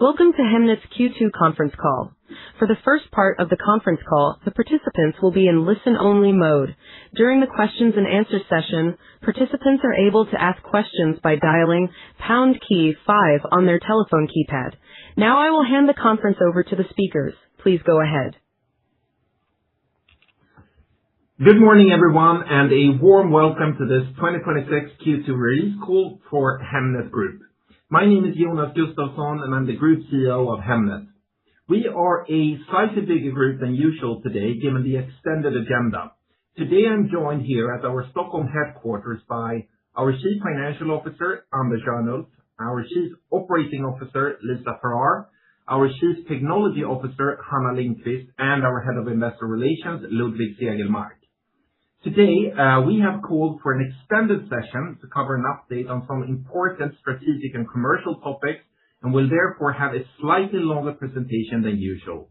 Welcome to Hemnet's Q2 conference call. For the first part of the conference call, the participants will be in listen-only mode. During the questions and answer session, participants are able to ask questions by dialing #5 on their telephone keypad. Now I will hand the conference over to the speakers. Please go ahead. Good morning, everyone, and a warm welcome to this 2026 Q2 release call for Hemnet Group. My name is Jonas Gustafsson, and I'm the Group CEO of Hemnet. We are a slightly bigger group than usual today, given the extended agenda. Today, I'm joined here at our Stockholm headquarters by our Chief Financial Officer, Anders Örnulf, our Chief Operating Officer, Lisa Farrar, our Chief Technology Officer, Hanna Lindqvist, and our Head of Investor Relations, Ludvig Segelmark. Today, we have called for an extended session to cover an update on some important strategic and commercial topics, and will therefore have a slightly longer presentation than usual.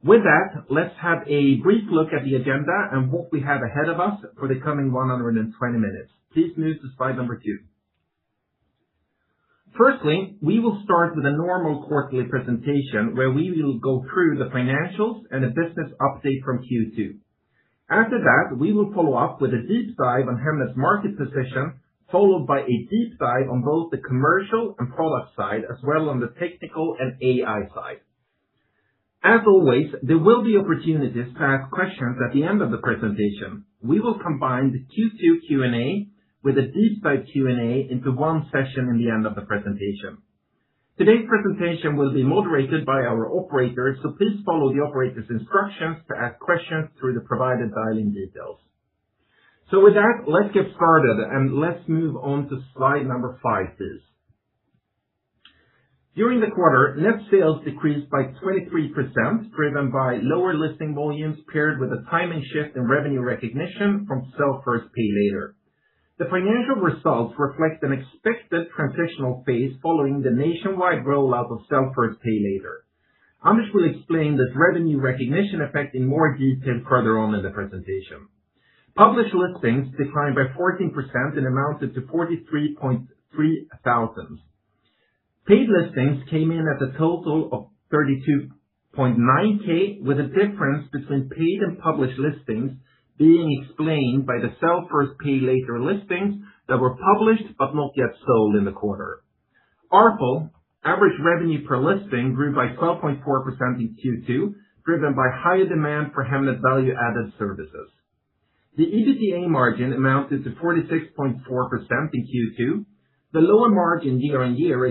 With that, let's have a brief look at the agenda and what we have ahead of us for the coming 120 minutes. Please move to slide number 2. Firstly, we will start with a normal quarterly presentation where we will go through the financials and a business update from Q2. After that, we will follow up with a deep dive on Hemnet's market position, followed by a deep dive on both the commercial and product side, as well on the technical and AI side. As always, there will be opportunities to ask questions at the end of the presentation. We will combine the Q2 Q&A with a deep dive Q&A into one session in the end of the presentation. Today's presentation will be moderated by our operator, so please follow the operator's instructions to ask questions through the provided dialing details. So with that, let's get started and let's move on to slide number 5, please. During the quarter, net sales decreased by 23%, driven by lower listing volumes paired with a timing shift in revenue recognition from Sell First, Pay Later. The financial results reflect an expected transitional phase following the nationwide rollout of Sell First, Pay Later. Anders will explain this revenue recognition effect in more detail further on in the presentation. Published listings declined by 14% and amounted to 43.3 thousand. Paid listings came in at a total of 32.9k, with a difference between paid and published listings being explained by the Sell First, Pay Later listings that were published but not yet sold in the quarter. ARPL, average revenue per listing, grew by 12.4% in Q2, driven by higher demand for Hemnet value-added services. The EBITDA margin amounted to 46.4% in Q2. The lower margin year-on-year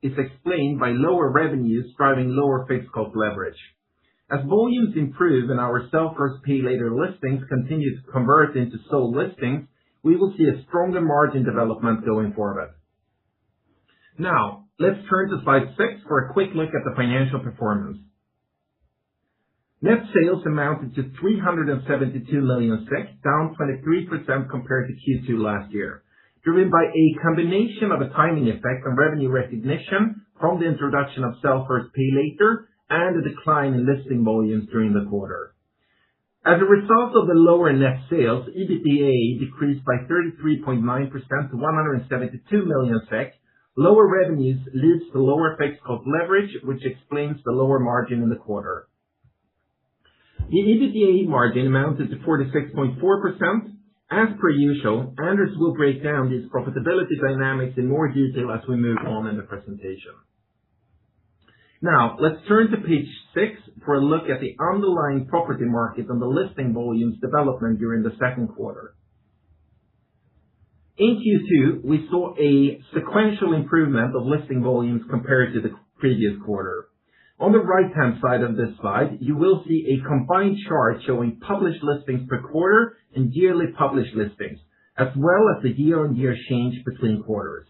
is explained by lower revenues driving lower fixed cost leverage. As volumes improve and our Sell First, Pay Later listings continue to convert into sold listings, we will see a stronger margin development going forward. Now, let's turn to slide 6 for a quick look at the financial performance. Net sales amounted to 372 million SEK, down 23% compared to Q2 last year, driven by a combination of a timing effect on revenue recognition from the introduction of Sell First, Pay Later and a decline in listing volumes during the quarter. As a result of the lower net sales, EBITDA decreased by 33.9% to 172 million SEK. Lower revenues leads to lower fixed cost leverage, which explains the lower margin in the quarter. The EBITDA margin amounted to 46.4%. As per usual, Anders will break down these profitability dynamics in more detail as we move on in the presentation. Now, let's turn to page 6 for a look at the underlying property market and the listing volumes development during the second quarter. In Q2, we saw a sequential improvement of listing volumes compared to the previous quarter. On the right-hand side of this slide, you will see a combined chart showing published listings per quarter and yearly published listings, as well as the year-on-year change between quarters.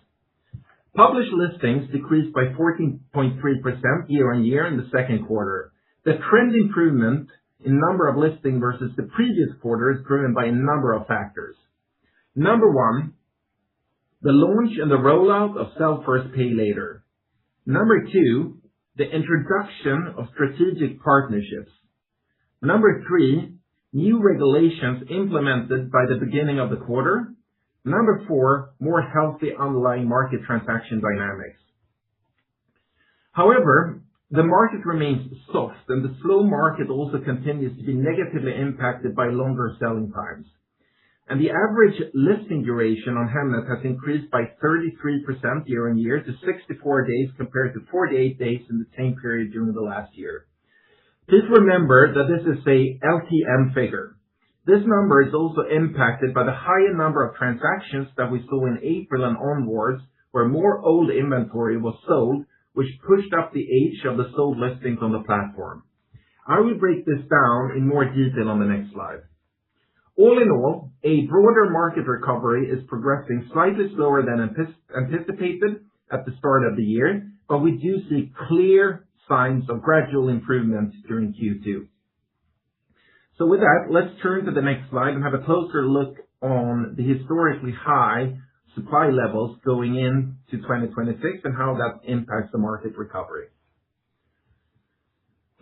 Published listings decreased by 14.3% year-on-year in the second quarter. The trend improvement in number of listings versus the previous quarter is driven by a number of factors. Number 1, the launch and the rollout of Sell First, Pay Later. Number 2, the introduction of strategic partnerships. Number 3, new regulations implemented by the beginning of the quarter. Number 4, more healthy underlying market transaction dynamics. However, the market remains soft, and the slow market also continues to be negatively impacted by longer selling times. And the average listing duration on Hemnet has increased by 33% year-on-year to 64 days compared to 48 days in the same period during the last year. Please remember that this is a LTM figure. This number is also impacted by the higher number of transactions that we saw in April and onwards, where more old inventory was sold, which pushed up the age of the sold listings on the platform. I will break this down in more detail on the next slide. All in all, a broader market recovery is progressing slightly slower than anticipated at the start of the year, but we do see clear signs of gradual improvement during Q2. So with that, let's turn to the next slide and have a closer look on the historically high supply levels going into 2026 and how that impacts the market recovery.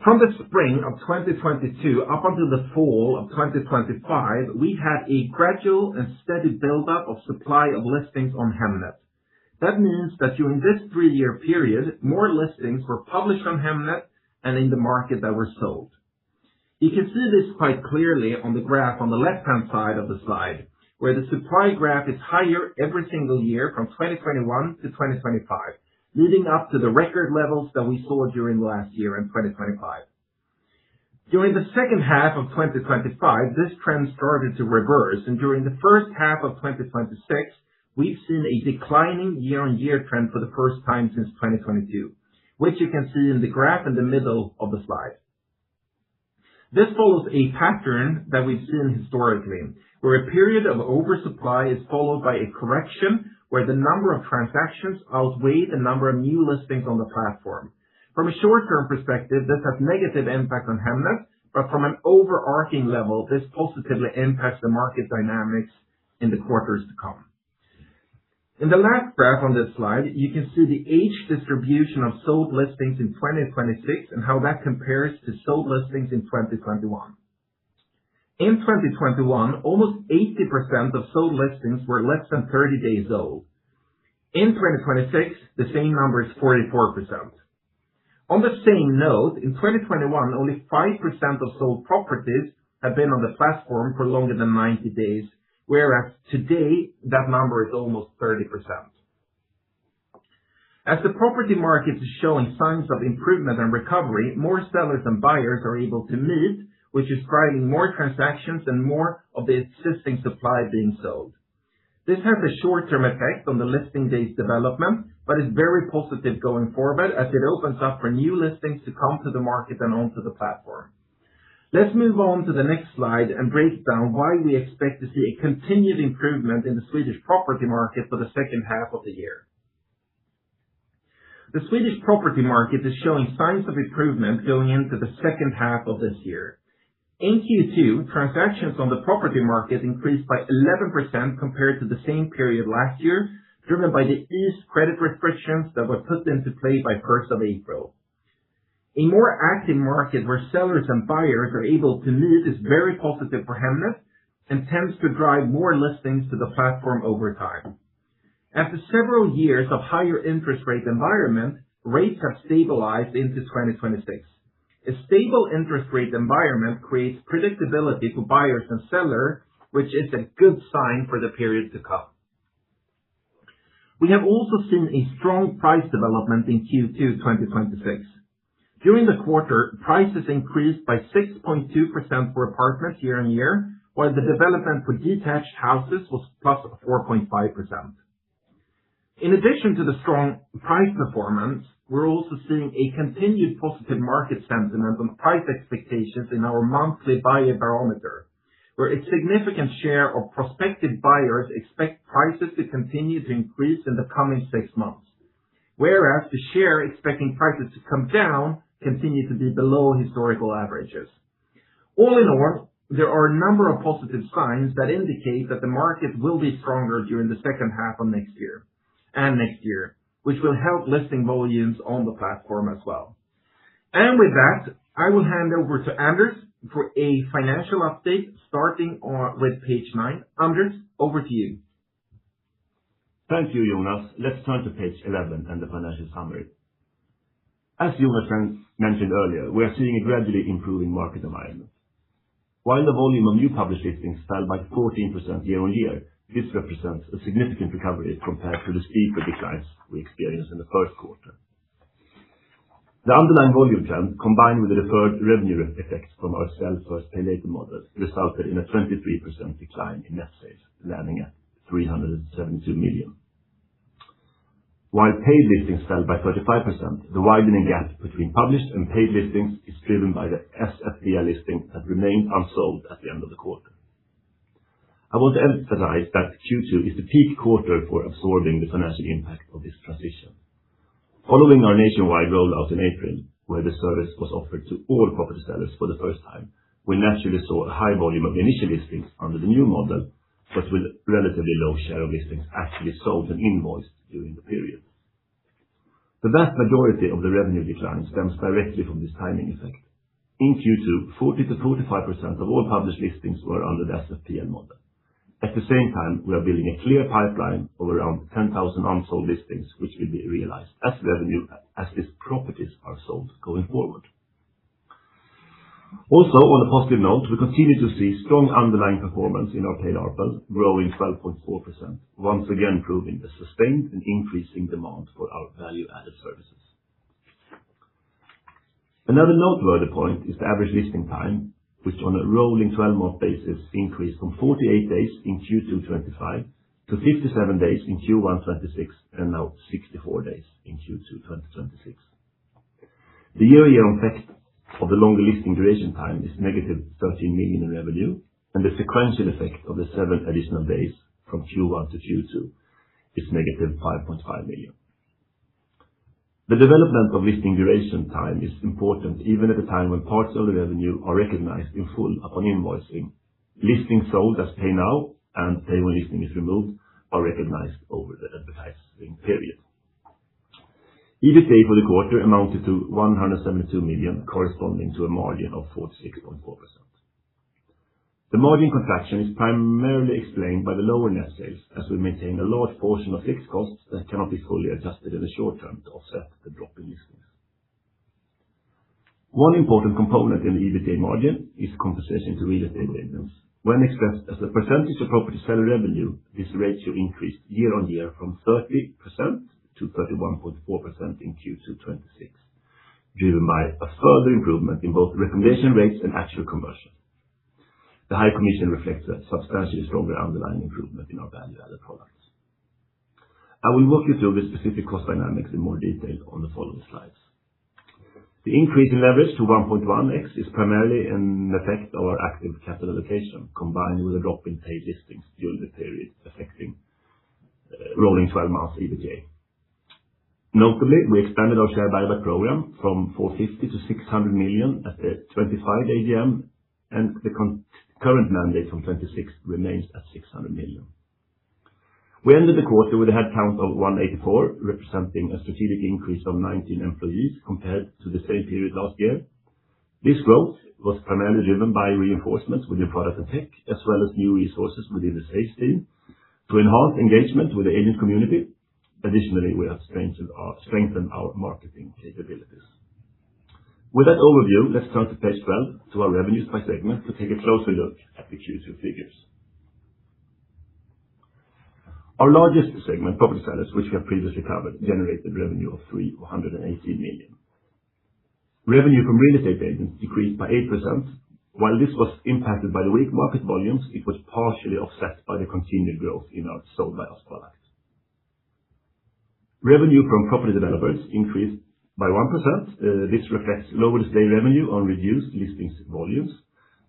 From the spring of 2022 up until the fall of 2025, we had a gradual and steady buildup of supply of listings on Hemnet. That means that during this 3-year period, more listings were published on Hemnet and in the market that were sold. You can see this quite clearly on the graph on the left-hand side of the slide, where the supply graph is higher every single year from 2021 to 2025, leading up to the record levels that we saw during last year in 2025. During the second half of 2025, this trend started to reverse, and during the first half of 2026, we've seen a declining year-on-year trend for the first time since 2022, which you can see in the graph in the middle of the slide. This follows a pattern that we've seen historically, where a period of oversupply is followed by a correction where the number of transactions outweigh the number of new listings on the platform. From a short-term perspective, this has negative impact on Hemnet, but from an overarching level, this positively impacts the market dynamics in the quarters to come. In the last graph on this slide, you can see the age distribution of sold listings in 2026 and how that compares to sold listings in 2021. In 2021, almost 80% of sold listings were less than 30 days old. In 2026, the same number is 44%. On the same note, in 2021, only 5% of sold properties have been on the platform for longer than 90 days, whereas today, that number is almost 30%. As the property market is showing signs of improvement and recovery, more sellers and buyers are able to meet, which is driving more transactions and more of the existing supply being sold. This has a short-term effect on the listing days development, but is very positive going forward as it opens up for new listings to come to the market and onto the platform. Let's move on to the next slide and break down why we expect to see a continued improvement in the Swedish property market for the second half of the year. The Swedish property market is showing signs of improvement going into the second half of this year. In Q2, transactions on the property market increased by 11% compared to the same period last year, driven by the eased credit restrictions that were put into play by 1st of April. A more active market where sellers and buyers are able to meet is very positive for Hemnet and tends to drive more listings to the platform over time. After several years of higher interest rate environment, rates have stabilized into 2026. A stable interest rate environment creates predictability for buyers and sellers, which is a good sign for the period to come. We have also seen a strong price development in Q2 2026. During the quarter, prices increased by 6.2% for apartments year-on-year, while the development for detached houses was plus 4.5%. In addition to the strong price performance, we're also seeing a continued positive market sentiment on price expectations in our monthly buyer barometer, where a significant share of prospective buyers expect prices to continue to increase in the coming 6 months, whereas the share expecting prices to come down continue to be below historical averages. All in all, there are a number of positive signs that indicate that the market will be stronger during the second half of next year, which will help listing volumes on the platform as well. And with that, I will hand over to Anders for a financial update starting with page 9. Anders, over to you. Thank you, Jonas. Let's turn to page 11 and the financial summary. As Jonas mentioned earlier, we are seeing a gradually improving market environment. While the volume of new published listings fell by 14% year-on-year, this represents a significant recovery compared to the steeper declines we experienced in the first quarter. The underlying volume trend, combined with the deferred revenue effects from our sell first, pay later model, resulted in a 23% decline in net sales, landing at 372 million. While paid listings fell by 35%, the widening gap between published and paid listings is driven by the SFPL listing that remained unsold at the end of the quarter. I want to emphasize that Q2 is the peak quarter for absorbing the financial impact of this transition. Following our nationwide rollout in April, where the service was offered to all property sellers for the first time, we naturally saw a high volume of initial listings under the new model, but with relatively low share of listings actually sold and invoiced during the period. The vast majority of the revenue decline stems directly from this timing effect. In Q2, 40-45% of all published listings were under the SFPL model. At the same time, we are building a clear pipeline of around 10,000 unsold listings, which will be realized as revenue as these properties are sold going forward. Also, on a positive note, we continue to see strong underlying performance in our paid ARPL, growing 12.4%, once again proving the sustained and increasing demand for our value-added services. Another noteworthy point is the average listing time, which on a rolling 12-month basis increased from 48 days in Q2 25 to 57 days in Q1 26 and now 64 days in Q2 2026. The year-on-year effect of the longer listing duration time is negative 13 million in revenue, and the sequential effect of the 7 additional days from Q1 to Q2 is negative 5.5 million. The development of listing duration time is important even at a time when parts of the revenue are recognized in full upon invoicing. Listings sold as pay now and pay when listing is removed are recognized over the advertising period. EBITDA for the quarter amounted to 172 million, corresponding to a margin of 46.4%. The margin contraction is primarily explained by the lower net sales, as we maintain a large portion of fixed costs that cannot be fully adjusted in the short term to offset the drop in listings. One important component in the EBITDA margin is compensation to real estate agents. When expressed as a percentage of property seller revenue, this ratio increased year-on-year from 30% to 31.4% in Q2 26, driven by a further improvement in both recommendation rates and actual conversion. The high commission reflects a substantially stronger underlying improvement in our value-added products. I will walk you through the specific cost dynamics in more detail on the following slides. The increase in leverage to 1.1x is primarily an effect of our active capital allocation, combined with a drop in paid listings during the period, affecting rolling 12 months EBITDA. Notably, we expanded our share buyback program from 450 to 600 million at the 25 AGM, and the current mandate from 26 remains at 600 million. We ended the quarter with a headcount of 184, representing a strategic increase of 19 employees compared to the same period last year. This growth was primarily driven by reinforcements within product and tech, as well as new resources within the sales team to enhance engagement with the agent community. Additionally, we have strengthened our marketing capabilities. With that overview, let's turn to page 12 to our revenues by segment to take a closer look at the Q2 figures. Our largest segment, property sellers, which we have previously covered, generated revenue of 318 million. Revenue from real estate agents decreased by 8%. While this was impacted by the weak market volumes, it was partially offset by the continued growth in our sold by us product. Revenue from property developers increased by 1%. This reflects lower display revenue on reduced listings volumes,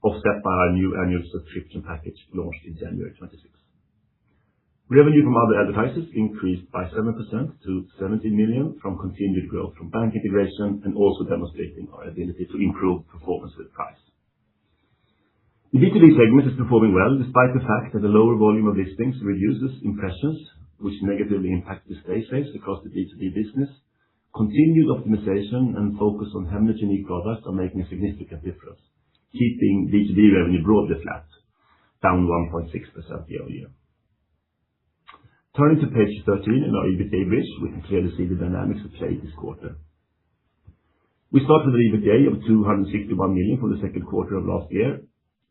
offset by our new annual subscription package launched in January 26. Revenue from other advertisers increased by 7% to 17 million from continued growth from bank integration and also demonstrating our ability to improve performance with price. The B2B segment is performing well despite the fact that the lower volume of listings reduces impressions, which negatively impact display sales across the B2B business. Continued optimization and focus on Hemnet unique products are making a significant difference, keeping B2B revenue broadly flat, down 1.6% year-on-year. Turning to page 13 in our EBITDA bridge, we can clearly see the dynamics at play this quarter. We start with an EBITDA of 261 million for the second quarter of last year.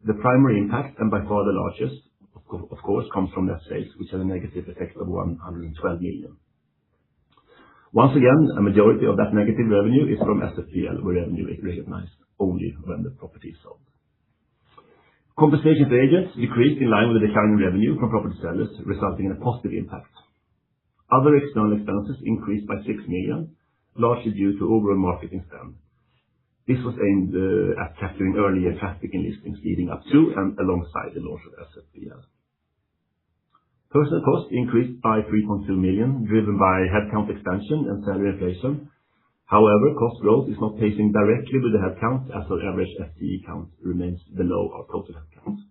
The primary impact, and by far the largest, of course, comes from net sales, which had a negative effect of 112 million. Once again, a majority of that negative revenue is from SFPL, where revenue is recognized only when the property is sold. Compensation to agents decreased in line with the decline in revenue from property sellers, resulting in a positive impact. Other external expenses increased by 6 million, largely due to overall marketing spend. This was aimed at capturing earlier traffic and listings leading up to and alongside the launch of SFPL. Personnel costs increased by 3.2 million, driven by headcount expansion and salary inflation. However, cost growth is not pacing directly with the headcount, as our average FTE count remains below our total headcount.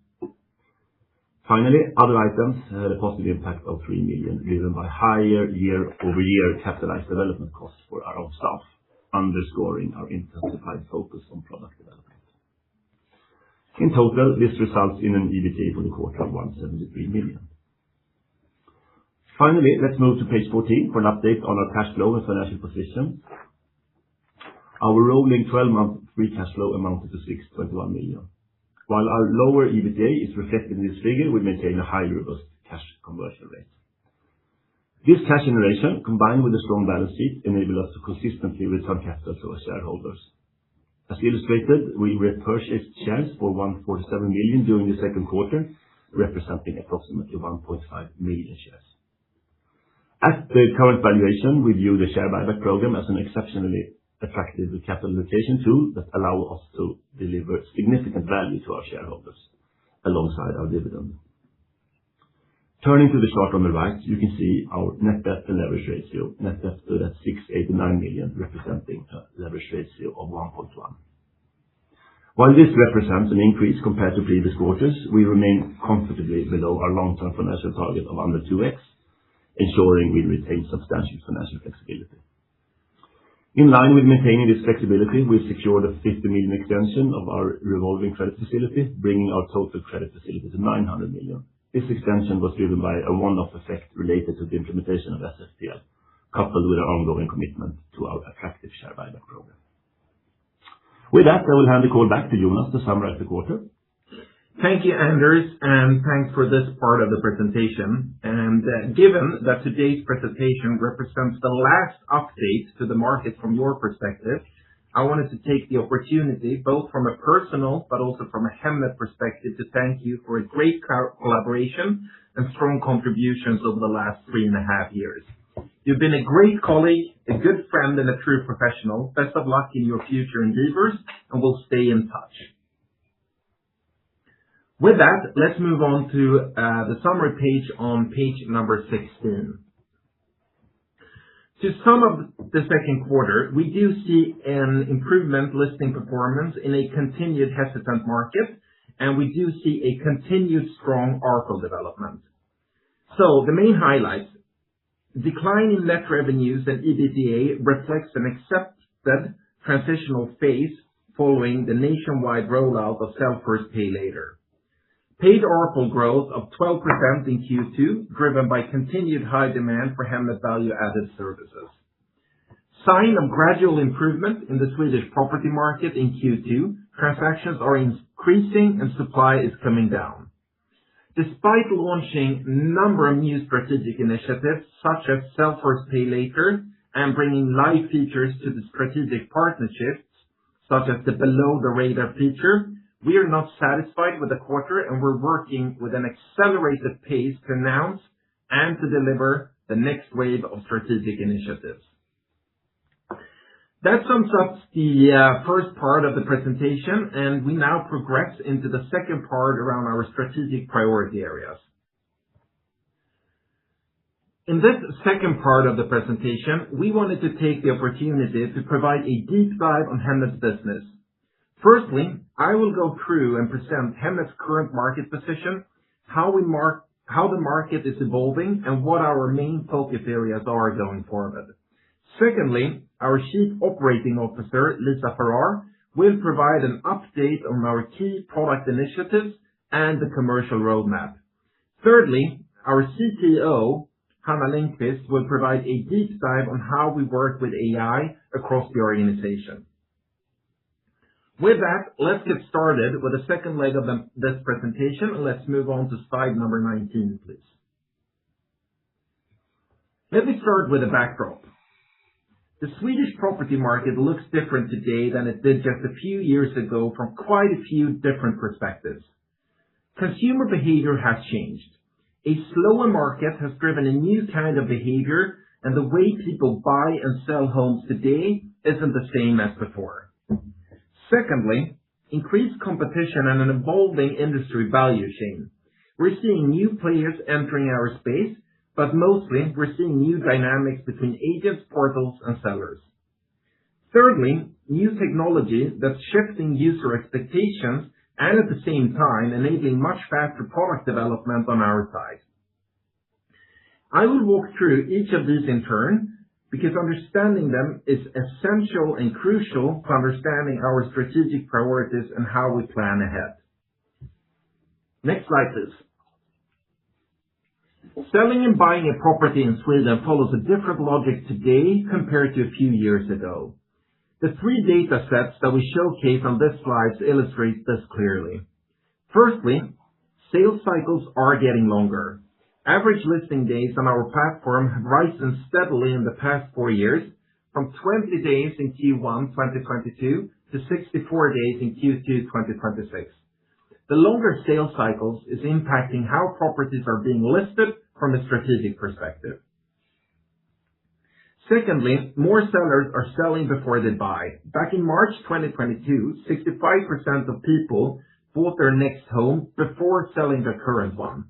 Finally, other items had a positive impact of 3 million, driven by higher year-over-year capitalized development costs for our own staff, underscoring our intensified focus on product development. In total, this results in an EBITDA for the quarter of 173 million. Finally, let's move to page 14 for an update on our cash flow and financial position. Our rolling 12-month free cash flow amounted to 621 million. While our lower EBITDA is reflected in this figure, we maintain a highly robust cash conversion rate. This cash generation, combined with a strong balance sheet, enable us to consistently return capital to our shareholders. As illustrated, we repurchased shares for 147 million during the second quarter, representing approximately 1.5 million shares. At the current valuation, we view the share buyback program as an exceptionally attractive capital allocation tool that allow us to deliver significant value to our shareholders alongside our dividend. Turning to the chart on the right, you can see our net debt and leverage ratio. Net debt stood at 689 million, representing a leverage ratio of 1.1. While this represents an increase compared to previous quarters, we remain comfortably below our long-term financial target of under 2x, ensuring we retain substantial financial flexibility. In line with maintaining this flexibility, we've secured a 50 million extension of our revolving credit facility, bringing our total credit facility to 900 million. This extension was driven by a one-off effect related to the implementation of SFPL, coupled with our ongoing commitment to our attractive share buyback program. With that, I will hand the call back to Jonas to summarize the quarter. Thank you, Anders, and thanks for this part of the presentation. Given that today's presentation represents the last update to the market from your perspective, I wanted to take the opportunity, both from a personal but also from a Hemnet perspective, to thank you for a great collaboration and strong contributions over the last 3.5 years. You've been a great colleague, a good friend, and a true professional. Best of luck in your future endeavors, and we'll stay in touch. With that, let's move on to the summary page on page number 16. To sum up the second quarter, we do see an improvement listing performance in a continued hesitant market, and we do see a continued strong ARPL development. So the main highlights: decline in net revenues and EBITDA reflects an accepted transitional phase following the nationwide rollout of Sell First, Pay Later. Paid ARPL growth of 12% in Q2, driven by continued high demand for Hemnet value-added services. Sign of gradual improvement in the Swedish property market in Q2. Transactions are increasing and supply is coming down. Despite launching a number of new strategic initiatives, such as Sell First, Pay Later, and bringing live features to the strategic partnerships, such as the Below the Radar feature, we are not satisfied with the quarter, and we're working with an accelerated pace to announce and to deliver the next wave of strategic initiatives. That sums up the first part of the presentation, and we now progress into the second part around our strategic priority areas. In this second part of the presentation, we wanted to take the opportunity to provide a deep dive on Hemnet's business. Firstly, I will go through and present Hemnet's current market position, how the market is evolving, and what our main focus areas are going forward. Secondly, our Chief Operating Officer, Lisa Farrar, will provide an update on our key product initiatives and the commercial roadmap. Thirdly, our CTO, Hanna Lindqvist, will provide a deep dive on how we work with AI across the organization. With that, let's get started with the second leg of this presentation, and let's move on to slide number 19, please. Let me start with a backdrop. The Swedish property market looks different today than it did just a few years ago from quite a few different perspectives. Consumer behavior has changed. A slower market has driven a new kind of behavior, and the way people buy and sell homes today isn't the same as before. Secondly, increased competition and an evolving industry value chain. We're seeing new players entering our space, but mostly we're seeing new dynamics between agents, portals, and sellers. Thirdly, new technology that's shifting user expectations and at the same time enabling much faster product development on our side. I will walk through each of these in turn because understanding them is essential and crucial to understanding our strategic priorities and how we plan ahead. Next slide, please. Selling and buying a property in Sweden follows a different logic today compared to a few years ago. The three data sets that we showcase on this slide illustrate this clearly. Firstly, sales cycles are getting longer. Average listing days on our platform have risen steadily in the past 4 years, from 20 days in Q1 2022 to 64 days in Q2 2026. The longer sales cycles is impacting how properties are being listed from a strategic perspective. Secondly, more sellers are selling before they buy. Back in March 2022, 65% of people bought their next home before selling their current one.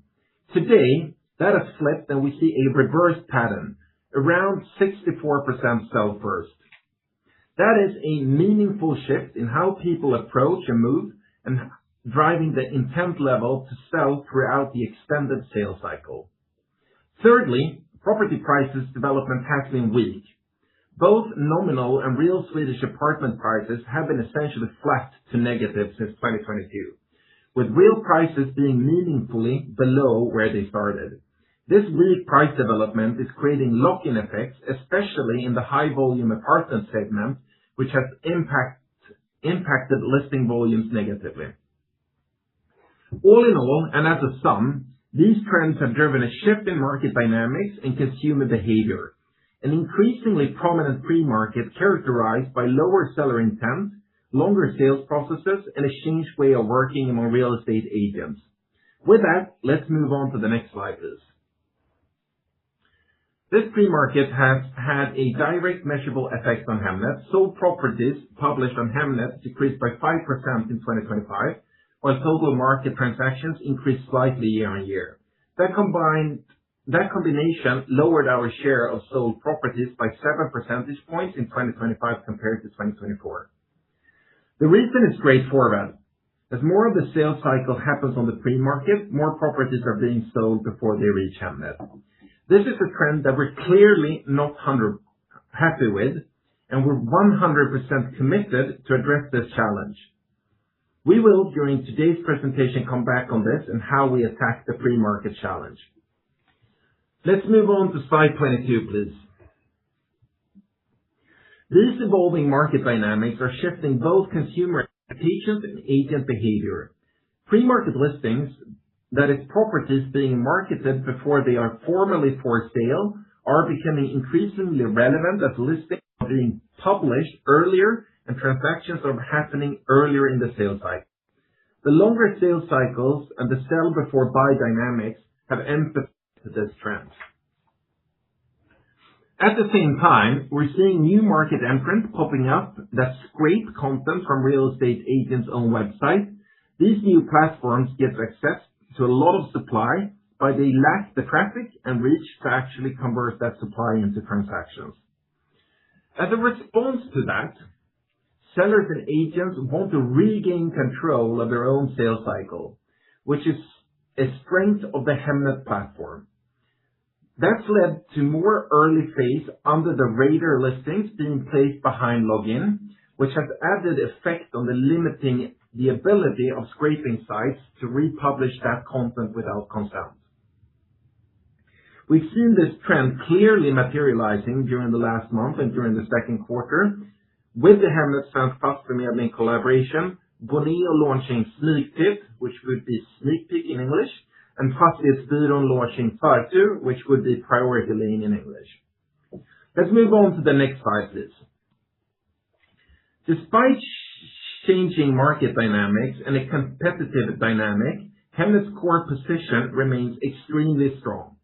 Today, that has flipped and we see a reverse pattern. Around 64% sell first. That is a meaningful shift in how people approach a move and driving the intent level to sell throughout the extended sales cycle. Thirdly, property prices development has been weak. Both nominal and real Swedish apartment prices have been essentially flat to negative since 2022, with real prices being meaningfully below where they started. This weak price development is creating lock-in effects, especially in the high-volume apartment segment, which has impacted listing volumes negatively. All in all, and as a sum, these trends have driven a shift in market dynamics and consumer behavior, an increasingly prominent pre-market characterized by lower seller intent, longer sales processes, and a changed way of working among real estate agents. With that, let's move on to the next slide, please. This pre-market has had a direct measurable effect on Hemnet. Sold properties published on Hemnet decreased by 5% in 2025, while total market transactions increased slightly year on year. That combination lowered our share of sold properties by 7 percentage points in 2025 compared to 2024. The reason is straightforward. As more of the sales cycle happens on the pre-market, more properties are being sold before they reach Hemnet. This is a trend that we're clearly not happy with, and we're 100% committed to address this challenge. We will, during today's presentation, come back on this and how we attack the pre-market challenge. Let's move on to slide 22, please. These evolving market dynamics are shifting both consumer expectations and agent behavior. Pre-market listings, that is properties being marketed before they are formally for sale, are becoming increasingly relevant as listings are being published earlier and transactions are happening earlier in the sales cycle. The longer sales cycles and the sell before buy dynamics have emphasized this trend. At the same time, we're seeing new market entrants popping up that scrape content from real estate agents' own websites. These new platforms get access to a lot of supply, but they lack the traffic and reach to actually convert that supply into transactions. As a response to that, sellers and agents want to regain control of their own sales cycle, which is a strength of the Hemnet platform. That's led to more early phase under the radar listings being placed behind login, which has added effect on the limiting the ability of scraping sites to republish that content without consent. We've seen this trend clearly materializing during the last month and during the second quarter, With the Hemnet Svensk Fastighetsförmedling collaboration, Boneo launching Sneaktips, which would be sneak peek in English, and Fastighetsbyrån launching Förtur, which would be priority lane in English. Let's move on to the next slide, please. Despite changing market dynamics and a competitive dynamic, Hemnet's core position remains extremely strong.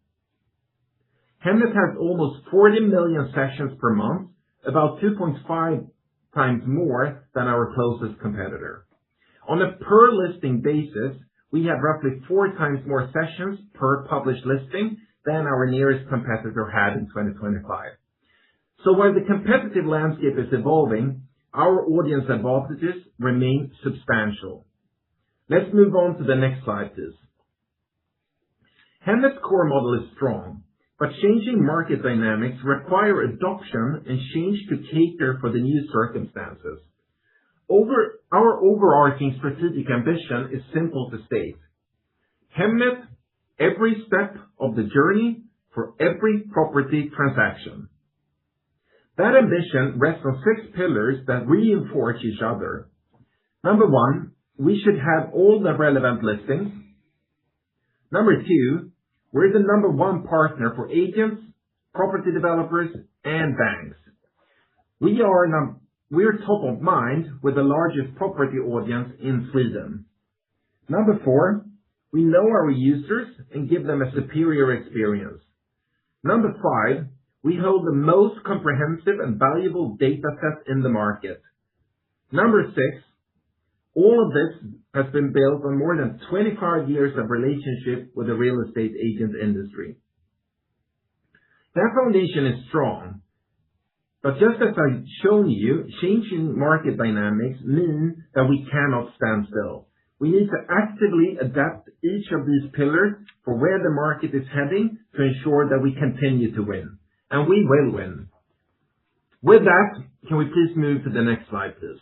Hemnet has almost 40 million sessions per month, about 2.5 times more than our closest competitor. On a per listing basis, we have roughly 4 times more sessions per published listing than our nearest competitor had in 2025. So while the competitive landscape is evolving, our audience advantages remain substantial. Let's move on to the next slide, please. Hemnet's core model is strong, but changing market dynamics require adoption and change to cater for the new circumstances. Our overarching strategic ambition is simple to state. Hemnet, every step of the journey for every property transaction. That ambition rests on 6 pillars that reinforce each other. Number 1, we should have all the relevant listings. Number 2, we're the number 1 partner for agents, property developers, and banks. We're top of mind with the largest property audience in Sweden. Number 4, we know our users and give them a superior experience. Number 5, we hold the most comprehensive and valuable data set in the market. Number 6, all of this has been built on more than 25 years of relationship with the real estate agent industry. That foundation is strong, but just as I've shown you, changing market dynamics mean that we cannot stand still. We need to actively adapt each of these pillars for where the market is heading to ensure that we continue to win. And we will win. With that, can we please move to the next slide, please?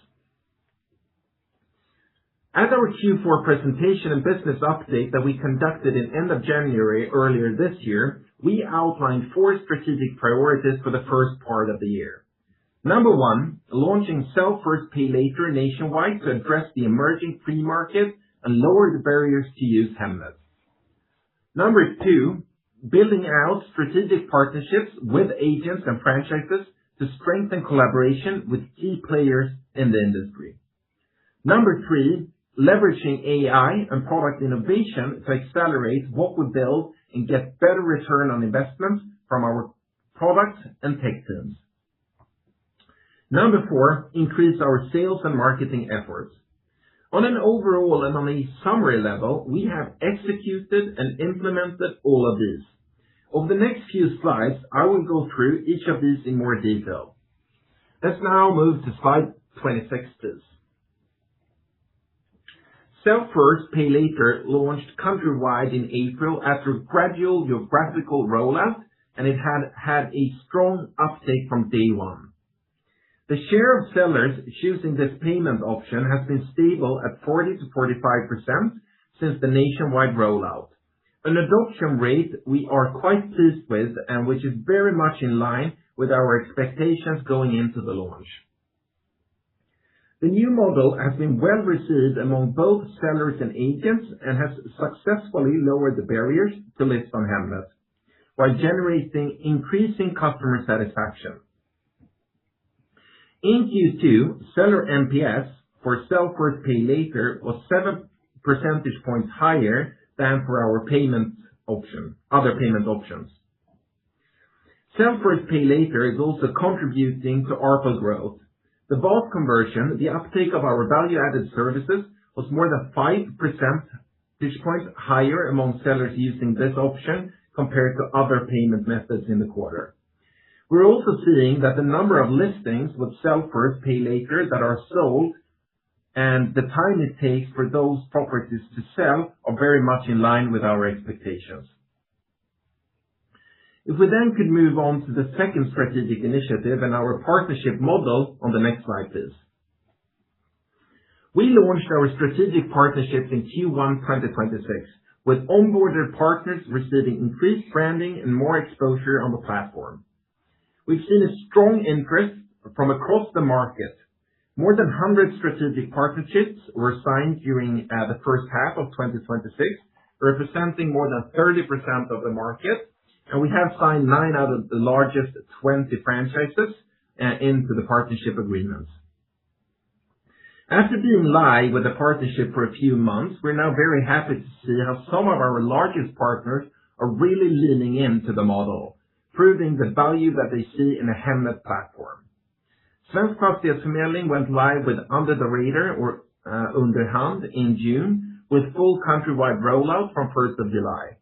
At our Q4 presentation and business update that we conducted in end of January earlier this year, we outlined 4 strategic priorities for the first part of the year. Number 1, launching Sell First, Pay Later nationwide to address the emerging free market and lower the barriers to use Hemnet. Number 2, building out strategic partnerships with agents and franchises to strengthen collaboration with key players in the industry. Number 3, leveraging AI and product innovation to accelerate what we build and get better return on investment from our products and tech teams. Number 4, increase our sales and marketing efforts. On an overall and on a summary level, we have executed and implemented all of these. Over the next few slides, I will go through each of these in more detail. Let's now move to slide 26, please. Sell First, Pay Later launched countrywide in April after gradual geographical rollout, and it had a strong uptake from day one. The share of sellers choosing this payment option has been stable at 40 to 45% since the nationwide rollout. An adoption rate we are quite pleased with and which is very much in line with our expectations going into the launch. The new model has been well received among both sellers and agents and has successfully lowered the barriers to list on Hemnet, while generating increasing customer satisfaction. In Q2, seller NPS for Sell First, Pay Later was 7 percentage points higher than for our other payment options. Sell First, Pay Later is also contributing to ARPA growth. The VAS conversion, the uptake of our value-added services, was more than 5 percentage points higher among sellers using this option compared to other payment methods in the quarter. We're also seeing that the number of listings with Sell First, Pay Later that are sold and the time it takes for those properties to sell are very much in line with our expectations. If we then could move on to the second strategic initiative and our partnership model on the next slide, please. We launched our strategic partnerships in Q1 2026, with onboarded partners receiving increased branding and more exposure on the platform. We've seen a strong interest from across the market. More than 100 strategic partnerships were signed during the first half of 2026, representing more than 30% of the market, and we have signed 9 out of the largest 20 franchises into the partnership agreements. After being live with the partnership for a few months, we're now very happy to see how some of our largest partners are really leaning into the model, proving the value that they see in the Hemnet platform. Svensk Fastighetsförmedling went live with Under the Radar or Under Hand in June with full countrywide rollout from 1st of July.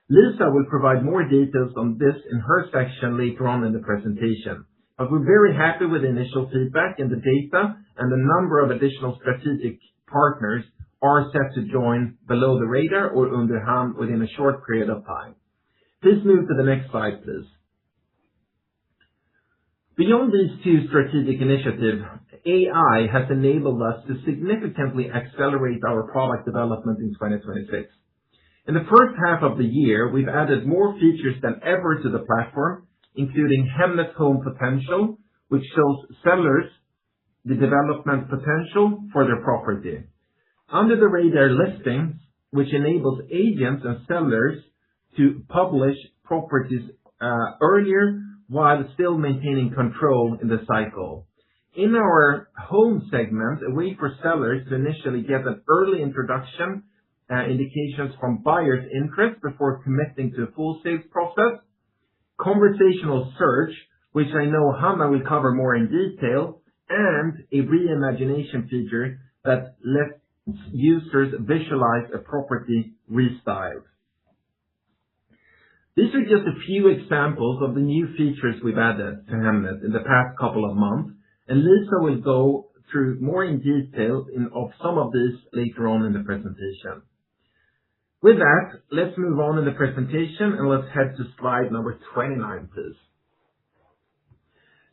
Lisa will provide more details on this in her section later on in the presentation. But we're very happy with the initial feedback and the data, and the number of additional strategic partners are set to join Below the Radar or Under Hand within a short period of time. Please move to the next slide, please. Beyond these 2 strategic initiatives, AI has enabled us to significantly accelerate our product development in 2026. In the first half of the year, we've added more features than ever to the platform, including Hemnet Home Potential, which shows sellers the development potential for their property. Under the Radar Listings, which enables agents and sellers to publish properties earlier while still maintaining control in the cycle. In our home segment, a way for sellers to initially get an early introduction, indications from buyers' interest before committing to a full sales process. Conversational search, which I know Hanna will cover more in detail, and a reimagination feature that lets users visualize a property restyled. These are just a few examples of the new features we've added to Hemnet in the past couple of months, and Lisa will go through more in detail of some of these later on in the presentation. With that, let's move on in the presentation and let's head to slide number 29, please.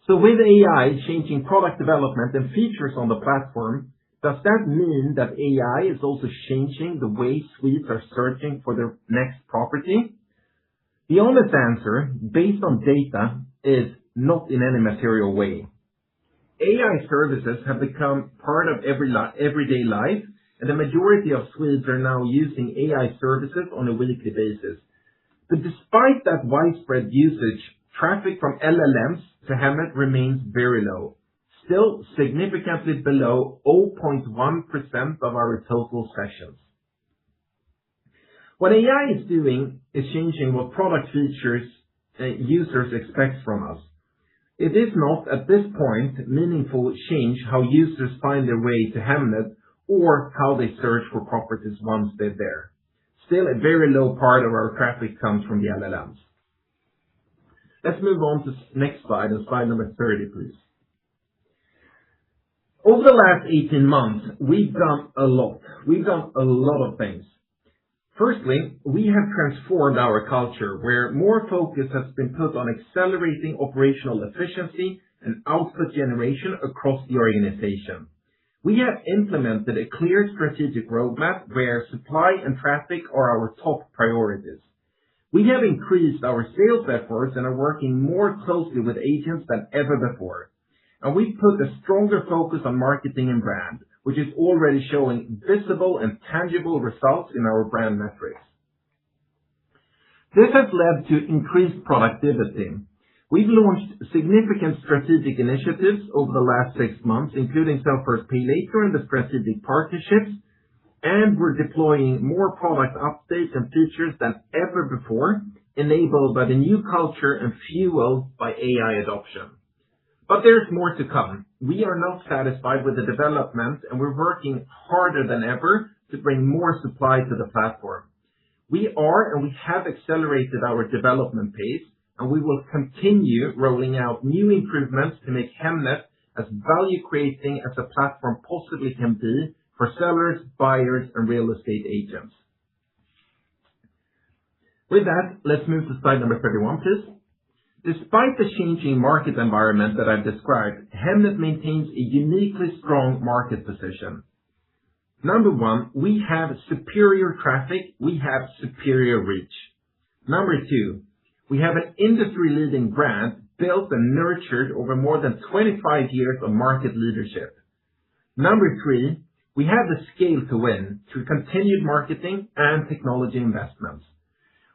So with AI changing product development and features on the platform, does that mean that AI is also changing the way Swedes are searching for their next property? The honest answer, based on data, is not in any material way. AI services have become part of everyday life, and the majority of Swedes are now using AI services on a weekly basis. But despite that widespread usage, traffic from LLMs to Hemnet remains very low, still significantly below 0.1% of our total sessions. What AI is doing is changing what product features users expect from us. It is not, at this point, meaningful change how users find their way to Hemnet or how they search for properties once they're there. Still, a very low part of our traffic comes from the LLMs. Let's move on to the next slide, and slide number 30, please. Over the last 18 months, we've done a lot. We've done a lot of things. Firstly, we have transformed our culture where more focus has been put on accelerating operational efficiency and output generation across the organization. We have implemented a clear strategic roadmap where supply and traffic are our top priorities. We have increased our sales efforts and are working more closely with agents than ever before. And we've put a stronger focus on marketing and brand, which is already showing visible and tangible results in our brand metrics. This has led to increased productivity. We've launched significant strategic initiatives over the last 6 months, including Sell First Pay Later and the strategic partnerships, and we're deploying more product updates and features than ever before, enabled by the new culture and fueled by AI adoption. But there's more to come. We are not satisfied with the development, and we're working harder than ever to bring more supply to the platform. We have accelerated our development pace, and we will continue rolling out new improvements to make Hemnet as value-creating as a platform possibly can be for sellers, buyers, and real estate agents. With that, let's move to slide number 31, please. Despite the changing market environment that I've described, Hemnet maintains a uniquely strong market position. Number 1, we have superior traffic, we have superior reach. Number 2, we have an industry-leading brand built and nurtured over more than 25 years of market leadership. Number 3, we have the scale to win through continued marketing and technology investments.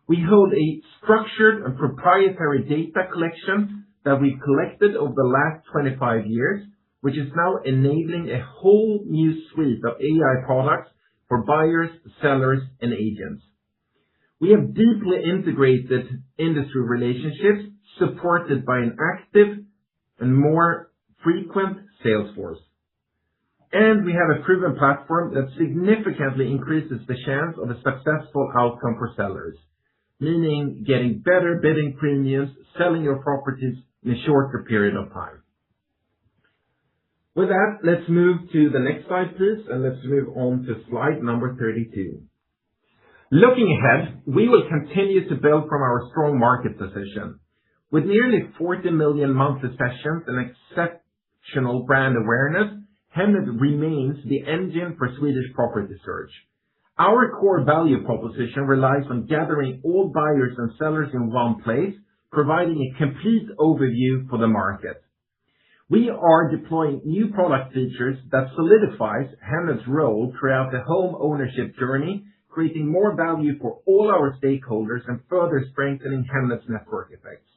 We hold a structured and proprietary data collection that we've collected over the last 25 years, which is now enabling a whole new suite of AI products for buyers, sellers, and agents. We have deeply integrated industry relationships supported by an active and more frequent sales force. And we have a proven platform that significantly increases the chance of a successful outcome for sellers, meaning getting better bidding premiums, selling your properties in a shorter period of time. With that, let's move to the next slide, please, and let's move on to slide number 32. Looking ahead, we will continue to build from our strong market position. With nearly 40 million monthly sessions and exceptional brand awareness, Hemnet remains the engine for Swedish property search. Our core value proposition relies on gathering all buyers and sellers in one place, providing a complete overview for the market. We are deploying new product features that solidifies Hemnet's role throughout the home ownership journey, creating more value for all our stakeholders and further strengthening Hemnet's network effects.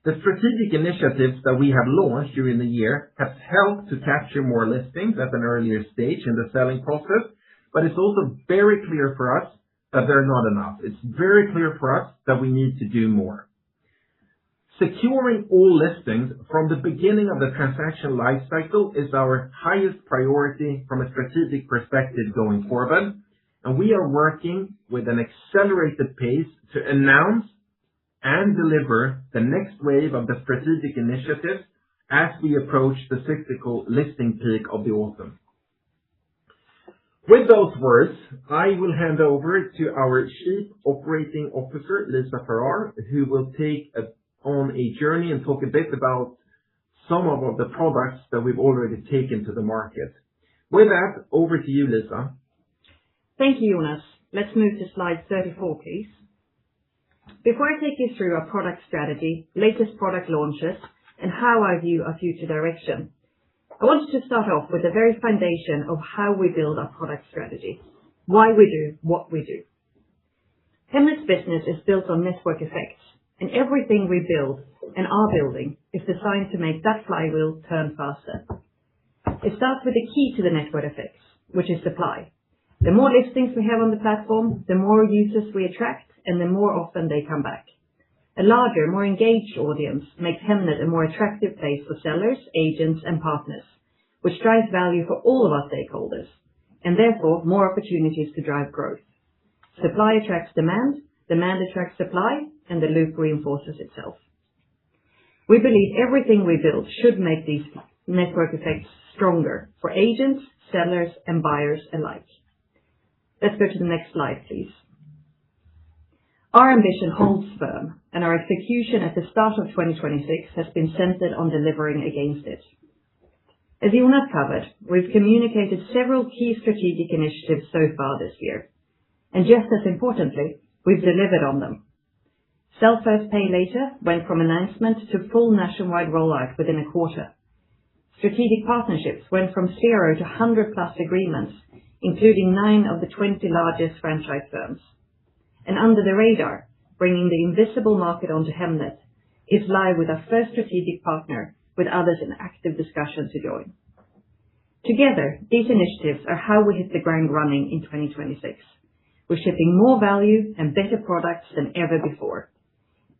The strategic initiatives that we have launched during the year have helped to capture more listings at an earlier stage in the selling process, but it's also very clear for us that they're not enough. It's very clear for us that we need to do more. Securing all listings from the beginning of the transaction lifecycle is our highest priority from a strategic perspective going forward, and we are working with an accelerated pace to announce and deliver the next wave of the strategic initiatives as we approach the cyclical listing peak of the autumn. With those words, I will hand over to our Chief Operating Officer, Lisa Farrar, who will take on a journey and talk a bit about some of the products that we've already taken to the market. With that, over to you, Lisa. Thank you, Jonas. Let's move to slide 34, please. Before I take you through our product strategy, latest product launches, and how I view our future direction, I wanted to start off with the very foundation of how we build our product strategy, why we do what we do. Hemnet's business is built on network effects, and everything we build and are building is designed to make that flywheel turn faster. It starts with the key to the network effects, which is supply. The more listings we have on the platform, the more users we attract, and the more often they come back. A larger, more engaged audience makes Hemnet a more attractive place for sellers, agents, and partners, which drives value for all of our stakeholders, and therefore more opportunities to drive growth. Supply attracts demand, demand attracts supply, and the loop reinforces itself. We believe everything we build should make these network effects stronger for agents, sellers, and buyers alike. Let's go to the next slide, please. Our ambition holds firm, and our execution at the start of 2026 has been centered on delivering against it. As Jonas covered, we've communicated several key strategic initiatives so far this year, and just as importantly, we've delivered on them. Sell first, pay later went from announcement to full nationwide rollout within a quarter. Strategic partnerships went from 0 to 100 plus agreements, including 9 of the 20 largest franchise firms. And under the radar, bringing the invisible market onto Hemnet, is live with our first strategic partner, with others in active discussion to join. Together, these initiatives are how we hit the ground running in 2026. We're shipping more value and better products than ever before.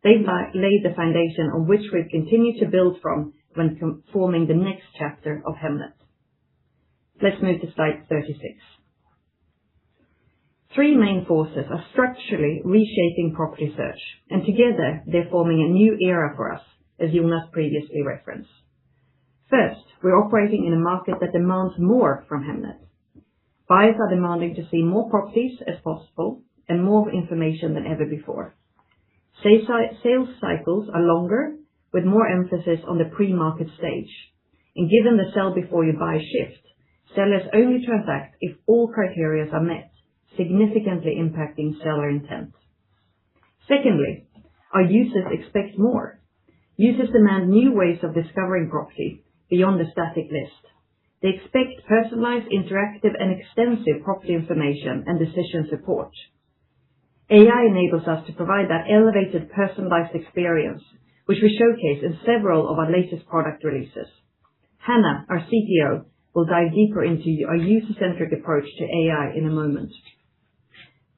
They've laid the foundation on which we've continued to build from when forming the next chapter of Hemnet. Let's move to slide 36. 3 main forces are structurally reshaping property search, and together they're forming a new era for us, as Jonas previously referenced. First, we're operating in a market that demands more from Hemnet. Buyers are demanding to see more properties as possible and more information than ever before. Sales cycles are longer, with more emphasis on the pre-market stage. And given the sell before you buy shift, sellers only transact if all criteria are met, significantly impacting seller intent. Secondly, our users expect more. Users demand new ways of discovering property beyond the static list. They expect personalized, interactive, and extensive property information and decision support. AI enables us to provide that elevated, personalized experience, which we showcase in several of our latest product releases. Hannah, our CTO, will dive deeper into our user-centric approach to AI in a moment.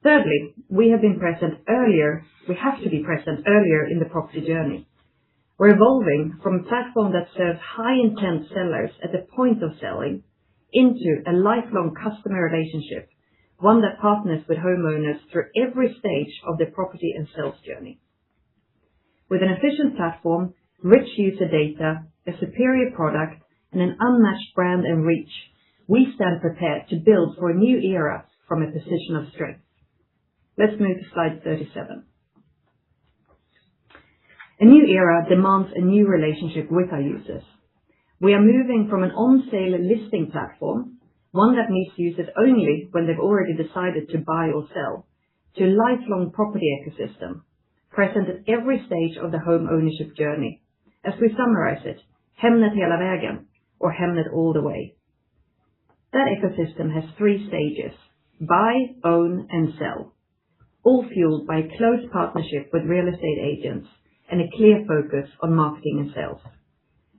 Thirdly, we have to be present earlier in the property journey. We're evolving from a platform that serves high-intent sellers at the point of selling into a lifelong customer relationship, one that partners with homeowners through every stage of their property and sales journey. With an efficient platform, rich user data, a superior product, and an unmatched brand and reach, we stand prepared to build for a new era from a position of strength. Let's move to slide 37. A new era demands a new relationship with our users. We are moving from an on-sale listing platform, one that meets users only when they've already decided to buy or sell, to a lifelong property ecosystem, present at every stage of the home ownership journey. As we summarize it, Hemnet hela vägen, or Hemnet all the way. That ecosystem has 3 stages: buy, own, and sell, all fueled by a close partnership with real estate agents and a clear focus on marketing and sales.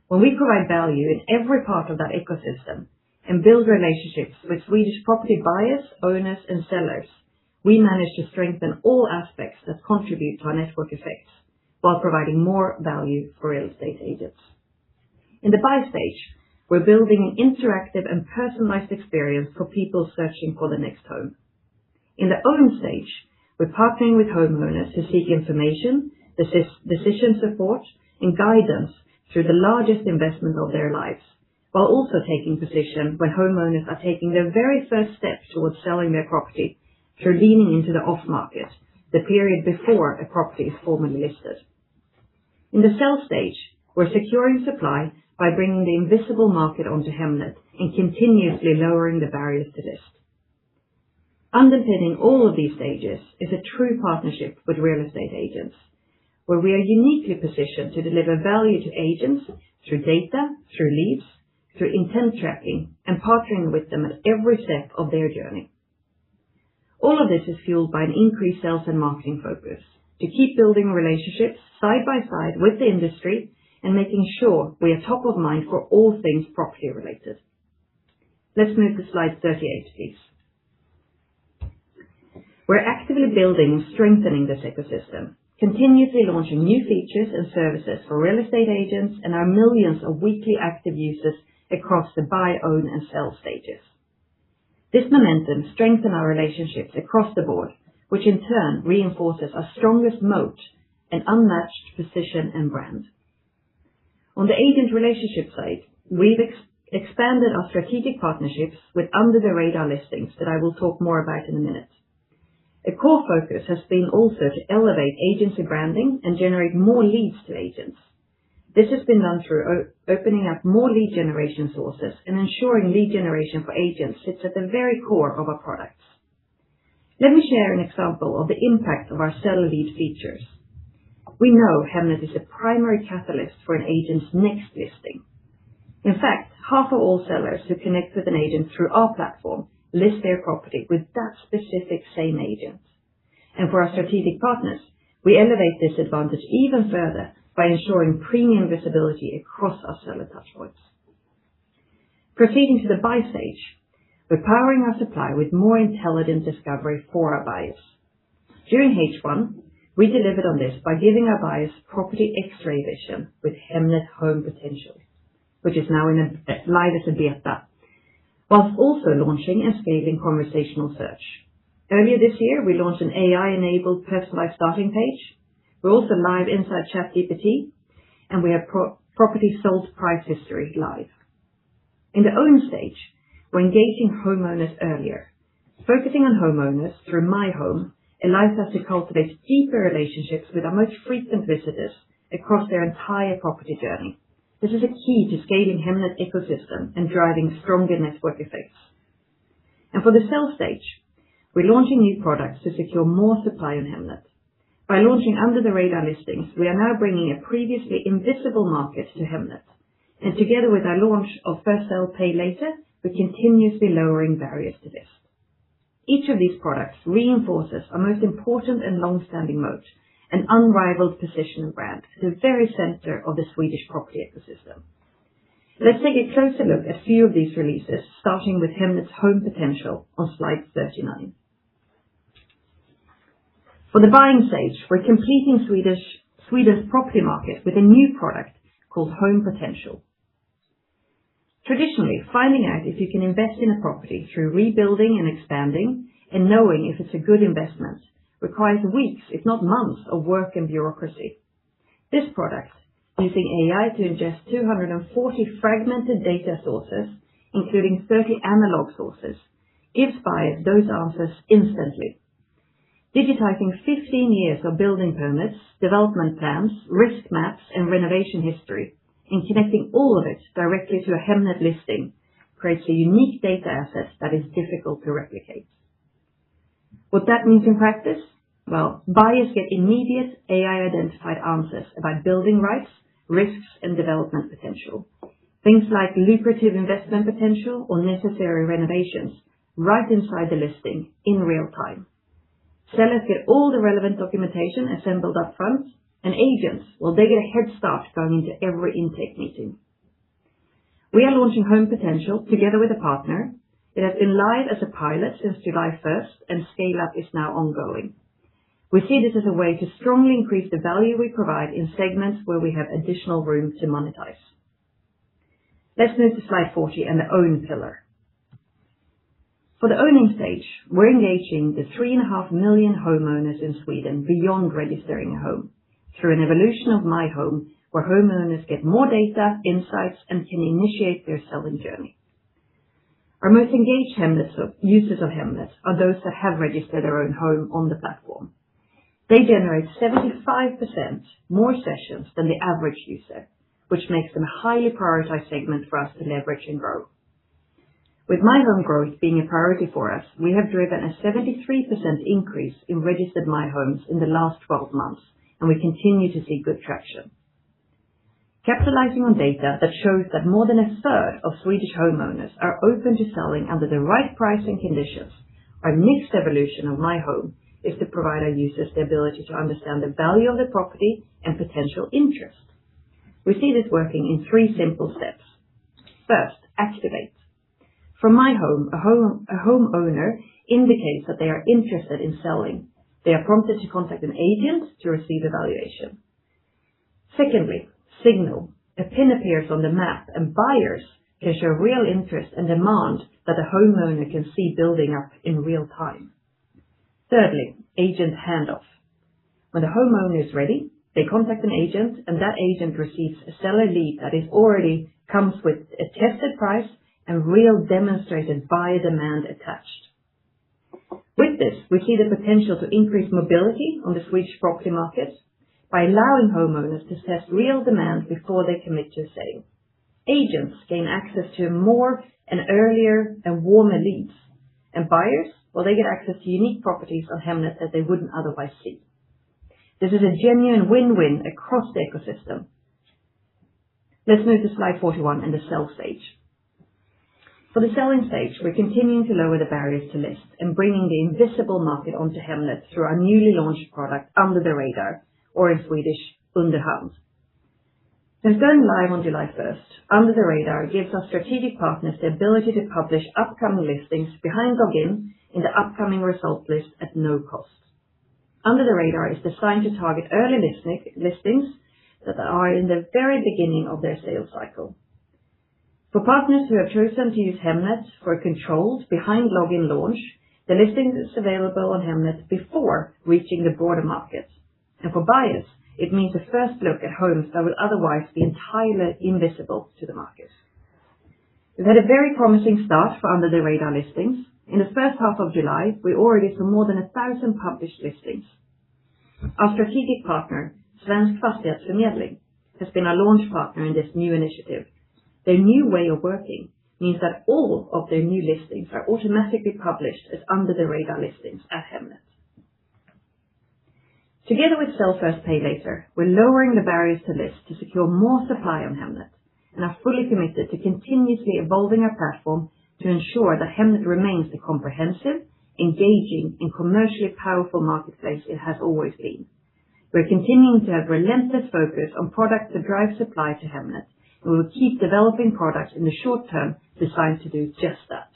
When we provide value in every part of that ecosystem and build relationships with Swedish property buyers, owners, and sellers, we manage to strengthen all aspects that contribute to our network effects while providing more value for real estate agents. In the buy stage, we're building an interactive and personalized experience for people searching for the next home. In the own stage, we're partnering with homeowners who seek information, decision support, and guidance through the largest investment of their lives, while also taking position when homeowners are taking their very first step towards selling their property through leaning into the off-market, the period before a property is formally listed. In the sell stage, we're securing supply by bringing the invisible market onto Hemnet and continuously lowering the barriers to list. Underpinning all of these stages is a true partnership with real estate agents, where we are uniquely positioned to deliver value to agents through data, through leads, through intent tracking, and partnering with them at every step of their journey. All of this is fueled by an increased sales and marketing focus to keep building relationships side by side with the industry and making sure we are top of mind for all things property related. Let's move to slide 38, please. We're actively building and strengthening this ecosystem, continuously launching new features and services for real estate agents and our millions of weekly active users across the buy, own, and sell stages. This momentum strengthens our relationships across the board, which in turn reinforces our strongest moat and unmatched position and brand. On the agent relationship side, we've expanded our strategic partnerships with under-the-radar listings that I will talk more about in a minute. A core focus has been also to elevate agency branding and generate more leads to agents. This has been done through opening up more lead generation sources and ensuring lead generation for agents sits at the very core of our products. Let me share an example of the impact of our seller lead features. We know Hemnet is a primary catalyst for an agent's next listing. In fact, half of all sellers who connect with an agent through our platform list their property with that specific same agent. And for our strategic partners, we elevate this advantage even further by ensuring premium visibility across our seller touchpoints. Proceeding to the buy stage, we're powering our supply with more intelligent discovery for our buyers. During H1, we delivered on this by giving our buyers property X-ray vision with Hemnet Home Potential, which is now live as a beta, whilst also launching and scaling conversational search. Earlier this year, we launched an AI-enabled personalized starting page. We're also live inside ChatGPT, and we have property sold price history live. In the own stage, we're engaging homeowners earlier. Focusing on homeowners through My Home allows us to cultivate deeper relationships with our most frequent visitors across their entire property journey. This is a key to scaling Hemnet ecosystem and driving stronger network effects. And for the sell stage, we're launching new products to secure more supply on Hemnet. By launching under-the-radar listings, we are now bringing a previously invisible market to Hemnet. And together with our launch of First Sell, Pay Later, we're continuously lowering barriers to list. Each of these products reinforces our most important and long-standing moat, an unrivaled position and brand at the very center of the Swedish property ecosystem. Let's take a closer look at a few of these releases, starting with Hemnet's Home Potential on slide 39. For the buying stage, we're completing Sweden's property market with a new product called Home Potential. Traditionally, finding out if you can invest in a property through rebuilding and expanding and knowing if it's a good investment requires weeks, if not months, of work and bureaucracy. This product, using AI to ingest 240 fragmented data sources, including 30 analog sources, gives buyers those answers instantly. Digitizing 15 years of building permits, development plans, risk maps, and renovation history, and connecting all of it directly to a Hemnet listing creates a unique data asset that is difficult to replicate. What that means in practice? Well, buyers get immediate AI-identified answers about building rights, risks, and development potential. Things like lucrative investment potential or necessary renovations right inside the listing in real time. Sellers get all the relevant documentation assembled up front, and agents, well, they get a head start going into every intake meeting. We are launching Home Potential together with a partner. It has been live as a pilot since July 1st, and scale-up is now ongoing. We see this as a way to strongly increase the value we provide in segments where we have additional room to monetize. Let's move to slide 40 and the Own pillar. For the owning stage, we're engaging the 3.5 million homeowners in Sweden beyond registering a home through an evolution of My Home, where homeowners get more data, insights, and can initiate their selling journey. Our most engaged users of Hemnet are those that have registered their own home on the platform. They generate 75% more sessions than the average user, which makes them a highly prioritized segment for us to leverage and grow. With My Home growth being a priority for us, we have driven a 73% increase in registered My Homes in the last 12 months, and we continue to see good traction. Capitalizing on data that shows that more than a third of Swedish homeowners are open to selling under the right price and conditions, our next evolution of My Home is to provide our users the ability to understand the value of the property and potential interest. We see this working in 3 simple steps. First, activate. From My Home, a homeowner indicates that they are interested in selling. They are prompted to contact an agent to receive a valuation. Secondly, signal. A pin appears on the map, and buyers can show real interest and demand that the homeowner can see building up in real time. Thirdly, agent handoff. When the homeowner is ready, they contact an agent, and that agent receives a seller lead that is already comes with a tested price and real demonstrated buyer demand attached. With this, we see the potential to increase mobility on the Swedish property market by allowing homeowners to test real demand before they commit to a sale. Agents gain access to more and earlier and warmer leads, and buyers, well, they get access to unique properties on Hemnet that they wouldn't otherwise see. This is a genuine win-win across the ecosystem. Let's move to slide 41 and the sell stage. For the selling stage, we're continuing to lower the barriers to list and bringing the invisible market onto Hemnet through our newly launched product Under the Radar, or in Swedish, Under Hand. Since going live on July 1st, Under the Radar gives our strategic partners the ability to publish upcoming listings behind login in the upcoming result list at no cost. Under the Radar is designed to target early listings that are in the very beginning of their sales cycle. For partners who have chosen to use Hemnet for a controlled behind login launch, the listing is available on Hemnet before reaching the broader market. And for buyers, it means a first look at homes that would otherwise be entirely invisible to the market. We've had a very promising start for Under the Radar listings. In the first half of July, we already saw more than 1,000 published listings. Our strategic partner, Svensk Fastighetsförmedling, has been our launch partner in this new initiative. Their new way of working means that all of their new listings are automatically published as Under the Radar listings at Hemnet. Together with Sell First, Pay Later, we're lowering the barriers to list to secure more supply on Hemnet, and are fully committed to continuously evolving our platform to ensure that Hemnet remains the comprehensive, engaging, and commercially powerful marketplace it has always been. We're continuing to have relentless focus on products that drive supply to Hemnet, and we will keep developing products in the short term designed to do just that.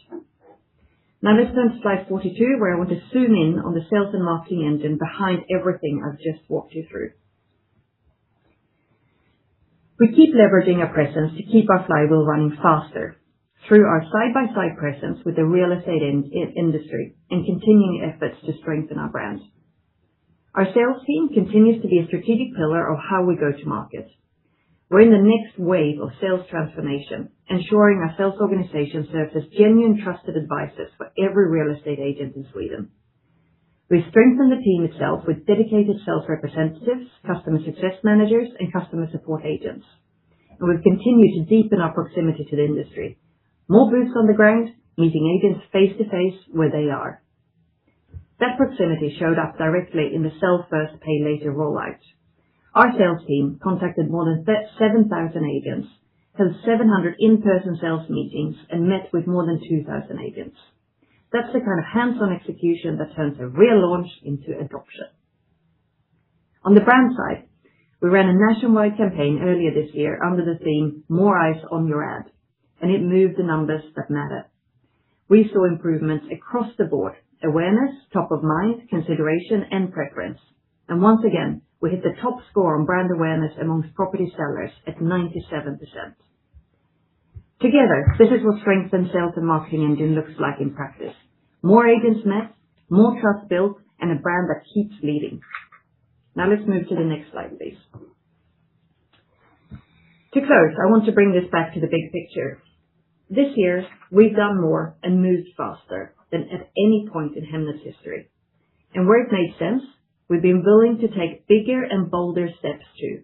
Now let's turn to slide 42, where I want to zoom in on the sales and marketing engine behind everything I've just walked you through. We keep leveraging our presence to keep our flywheel running faster through our side-by-side presence with the real estate industry and continuing efforts to strengthen our brand. Our sales team continues to be a strategic pillar of how we go to market. We're in the next wave of sales transformation, ensuring our sales organization serves as genuine trusted advisors for every real estate agent in Sweden. We've strengthened the team itself with dedicated sales representatives, customer success managers, and customer support agents. And we've continued to deepen our proximity to the industry. More boots on the ground, meeting agents face to face where they are. That proximity showed up directly in the Sell First, Pay Later rollout. Our sales team contacted more than 7,000 agents, held 700 in-person sales meetings, and met with more than 2,000 agents. That's the kind of hands-on execution that turns a real launch into adoption. On the brand side, we ran a nationwide campaign earlier this year under the theme More Eyes on Your Ad, and it moved the numbers that matter. We saw improvements across the board: awareness, top of mind, consideration, and preference. And once again, we hit the top score on brand awareness amongst property sellers at 97%. Together, this is what strengthened sales and marketing engine looks like in practice. More agents met, more trust built, and a brand that keeps leading. Now let's move to the next slide, please. To close, I want to bring this back to the big picture. This year, we've done more and moved faster than at any point in Hemnet's history. And where it made sense, we've been willing to take bigger and bolder steps too.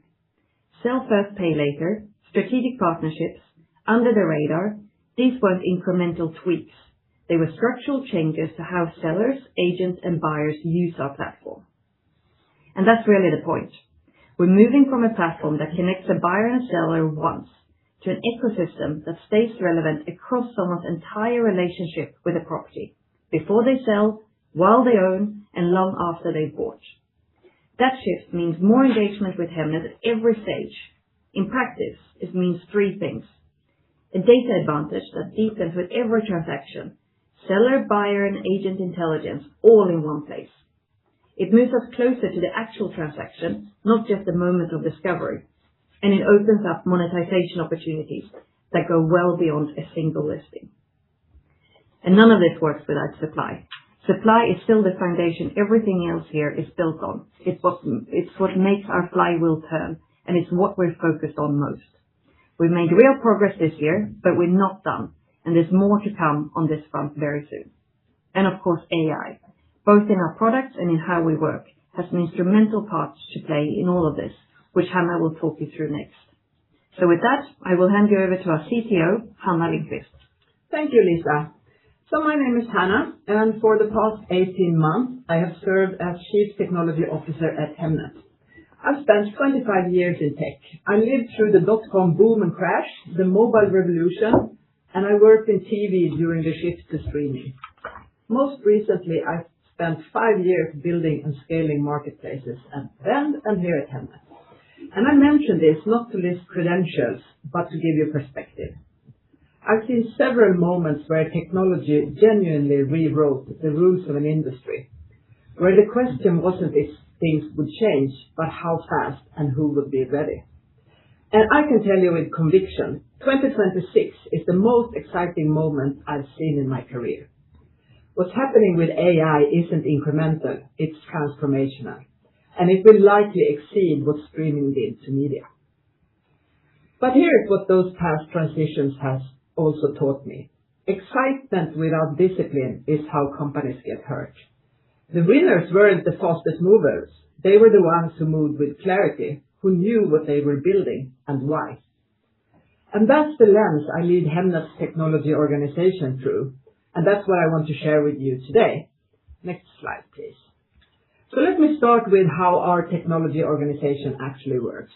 Sell First, Pay Later, strategic partnerships, under the radar, these weren't incremental tweaks. They were structural changes to how sellers, agents, and buyers use our platform. And that's really the point. We're moving from a platform that connects a buyer and seller once to an ecosystem that stays relevant across someone's entire relationship with a property, before they sell, while they own, and long after they've bought. That shift means more engagement with Hemnet at every stage. In practice, it means three things: a data advantage that deepens with every transaction, seller, buyer, and agent intelligence all in one place. It moves us closer to the actual transaction, not just the moment of discovery, and it opens up monetization opportunities that go well beyond a single listing. And none of this works without supply. Supply is still the foundation everything else here is built on. It's what makes our flywheel turn, and it's what we're focused on most. We've made real progress this year, but we're not done, and there's more to come on this front very soon. And of course, AI, both in our products and in how we work, has an instrumental part to play in all of this, which Hanna will talk you through next. So with that, I will hand you over to our CTO, Hanna Lindqvist. Thank you, Lisa. So my name is Hanna, and for the past 18 months, I have served as Chief Technology Officer at Hemnet. I've spent 25 years in tech. I lived through the dot-com boom and crash, the mobile revolution, and I worked in TV during the shift to streaming. Most recently, I spent 5 years building and scaling marketplaces at Vend and here at Hemnet. And I mention this not to list credentials, but to give you perspective. I've seen several moments where technology genuinely rewrote the rules of an industry, where the question wasn't if things would change, but how fast and who would be ready. And I can tell you with conviction, 2026 is the most exciting moment I've seen in my career. What's happening with AI isn't incremental, it's transformational, and it will likely exceed what streaming did to media. But here's what those past transitions has also taught me. Excitement without discipline is how companies get hurt. The winners weren't the fastest movers. They were the ones who moved with clarity, who knew what they were building and why. And that's the lens I lead Hemnet's technology organization through. And that's what I want to share with you today. Next slide, please. So let me start with how our technology organization actually works.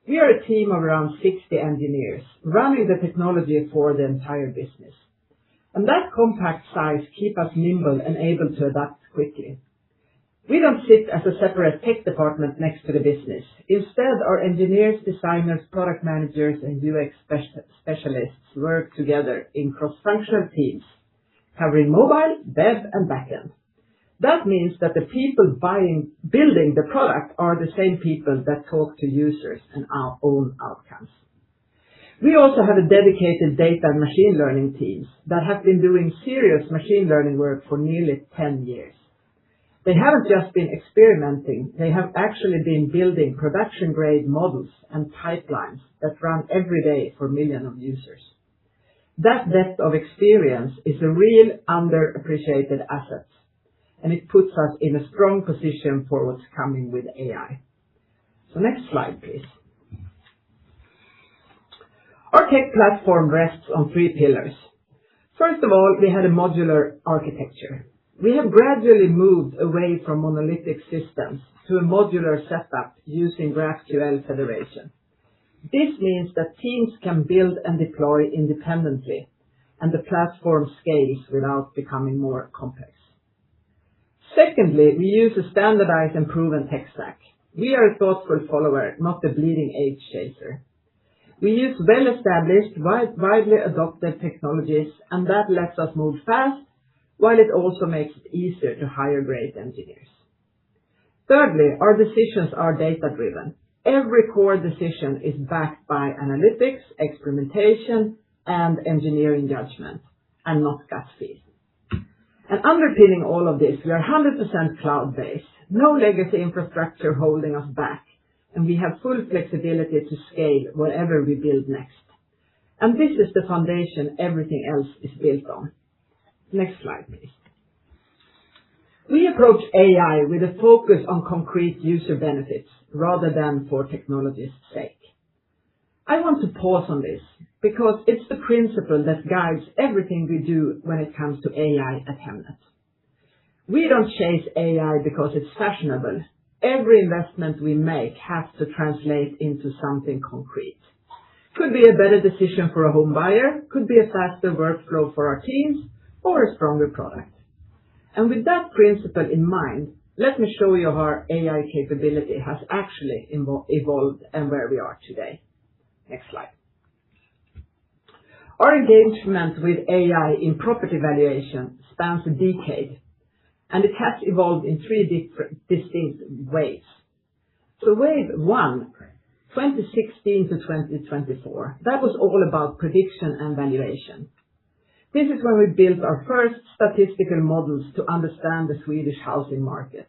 We are a team of around 60 engineers running the technology for the entire business. And that compact size keeps us nimble and able to adapt quickly. We don't sit as a separate tech department next to the business. Instead, our engineers, designers, product managers, and UX specialists work together in cross-functional teams, covering mobile, web, and backend. That means that the people building the product are the same people that talk to users and our own outcomes. We also have a dedicated data and machine learning teams that have been doing serious machine learning work for nearly 10 years. They haven't just been experimenting, they have actually been building production-grade models and pipelines that run every day for millions of users. That depth of experience is a real underappreciated asset, and it puts us in a strong position for what's coming with AI. So next slide, please. Our tech platform rests on 3 pillars. First of all, we had a modular architecture. We have gradually moved away from monolithic systems to a modular setup using GraphQL federation. This means that teams can build and deploy independently, and the platform scales without becoming more complex. Secondly, we use a standardized and proven tech stack. We are a thoughtful follower, not the bleeding edge chaser. We use well-established, widely adopted technologies, and that lets us move fast, while it also makes it easier to hire great engineers. Thirdly, our decisions are data-driven. Every core decision is backed by analytics, experimentation, and engineering judgment, and not gut feel. And underpinning all of this, we are 100% cloud-based, no legacy infrastructure holding us back, and we have full flexibility to scale whatever we build next. And this is the foundation everything else is built on. Next slide, please. We approach AI with a focus on concrete user benefits rather than for technology's sake. I want to pause on this because it's the principle that guides everything we do when it comes to AI at Hemnet. We don't chase AI because it's fashionable. Every investment we make has to translate into something concrete. Could be a better decision for a home buyer, could be a faster workflow for our teams, or a stronger product. And with that principle in mind, let me show you how our AI capability has actually evolved and where we are today. Next slide. Our engagement with AI in property valuation spans a decade, and it has evolved in 3 distinct waves. So wave 1, 2016 to 2024, that was all about prediction and valuation. This is when we built our first statistical models to understand the Swedish housing market.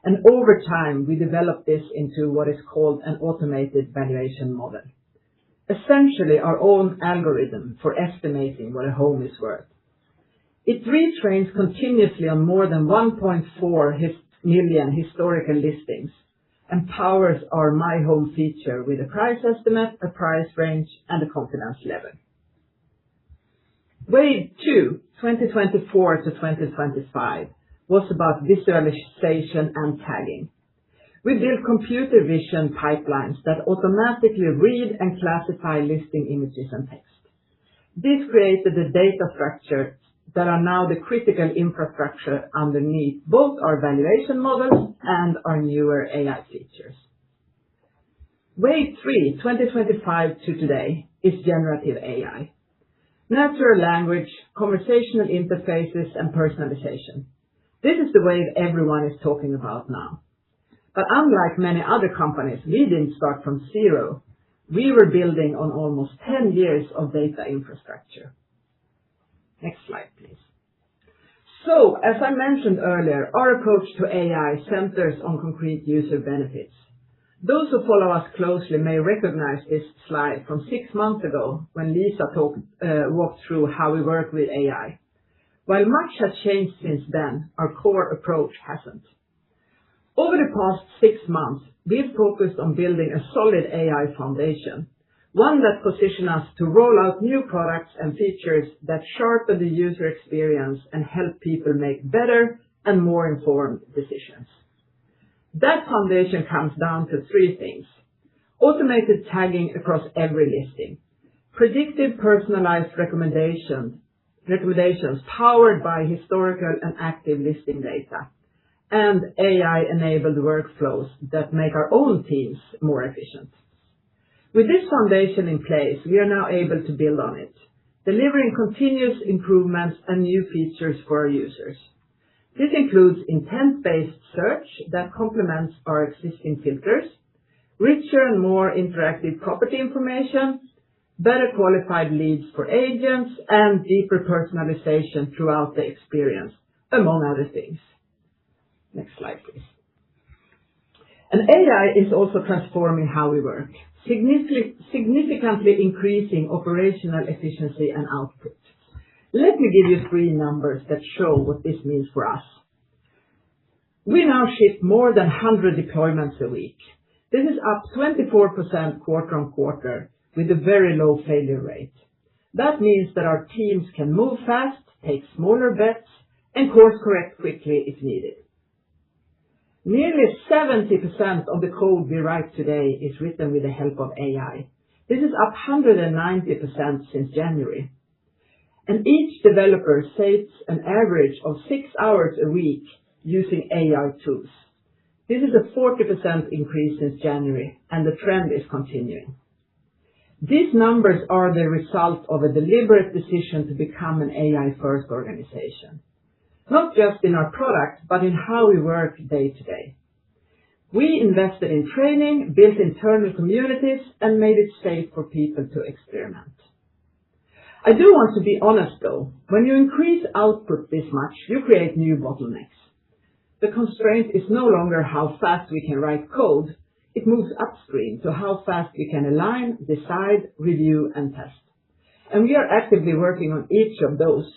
And over time, we developed this into what is called an automated valuation model. Essentially, our own algorithm for estimating what a home is worth. It retrains continuously on more than 1.4 million historical listings and powers our My Home feature with a price estimate, a price range, and a confidence level. Wave 2, 2024 to 2025, was about visualization and tagging. We built computer vision pipelines that automatically read and classify listing images and text. This created the data structures that are now the critical infrastructure underneath both our valuation models and our newer AI features. Wave 3, 2025 to today, is generative AI. Natural language, conversational interfaces, and personalization. This is the wave everyone is talking about now. But unlike many other companies, we didn't start from zero. We were building on almost 10 years of data infrastructure. Next slide, please. So, as I mentioned earlier, our approach to AI centers on concrete user benefits. Those who follow us closely may recognize this slide from 6 months ago when Lisa walked through how we work with AI. While much has changed since then, our core approach hasn't. Over the past 6 months, we've focused on building a solid AI foundation, one that positions us to roll out new products and features that sharpen the user experience and help people make better and more informed decisions. That foundation comes down to three things: automated tagging across every listing, predictive personalized recommendations powered by historical and active listing data, and AI-enabled workflows that make our own teams more efficient. With this foundation in place, we are now able to build on it, delivering continuous improvements and new features for our users. This includes intent-based search that complements our existing filters, richer and more interactive property information, better qualified leads for agents, and deeper personalization throughout the experience, among other things. Next slide, please. And AI is also transforming how we work, significantly increasing operational efficiency and output. Let me give you three numbers that show what this means for us. We now ship more than 100 deployments a week. This is up 24% quarter on quarter with a very low failure rate. That means that our teams can move fast, take smaller bets, and course correct quickly if needed. Nearly 70% of the code we write today is written with the help of AI. This is up 190% since January. And each developer saves an average of 6 hours a week using AI tools. This is a 40% increase since January, and the trend is continuing. These numbers are the result of a deliberate decision to become an AI-first organization, not just in our product, but in how we work day to day. We invested in training, built internal communities, and made it safe for people to experiment. I do want to be honest though, when you increase output this much, you create new bottlenecks. The constraint is no longer how fast we can write code, it moves upstream to how fast we can align, decide, review, and test. And we are actively working on each of those.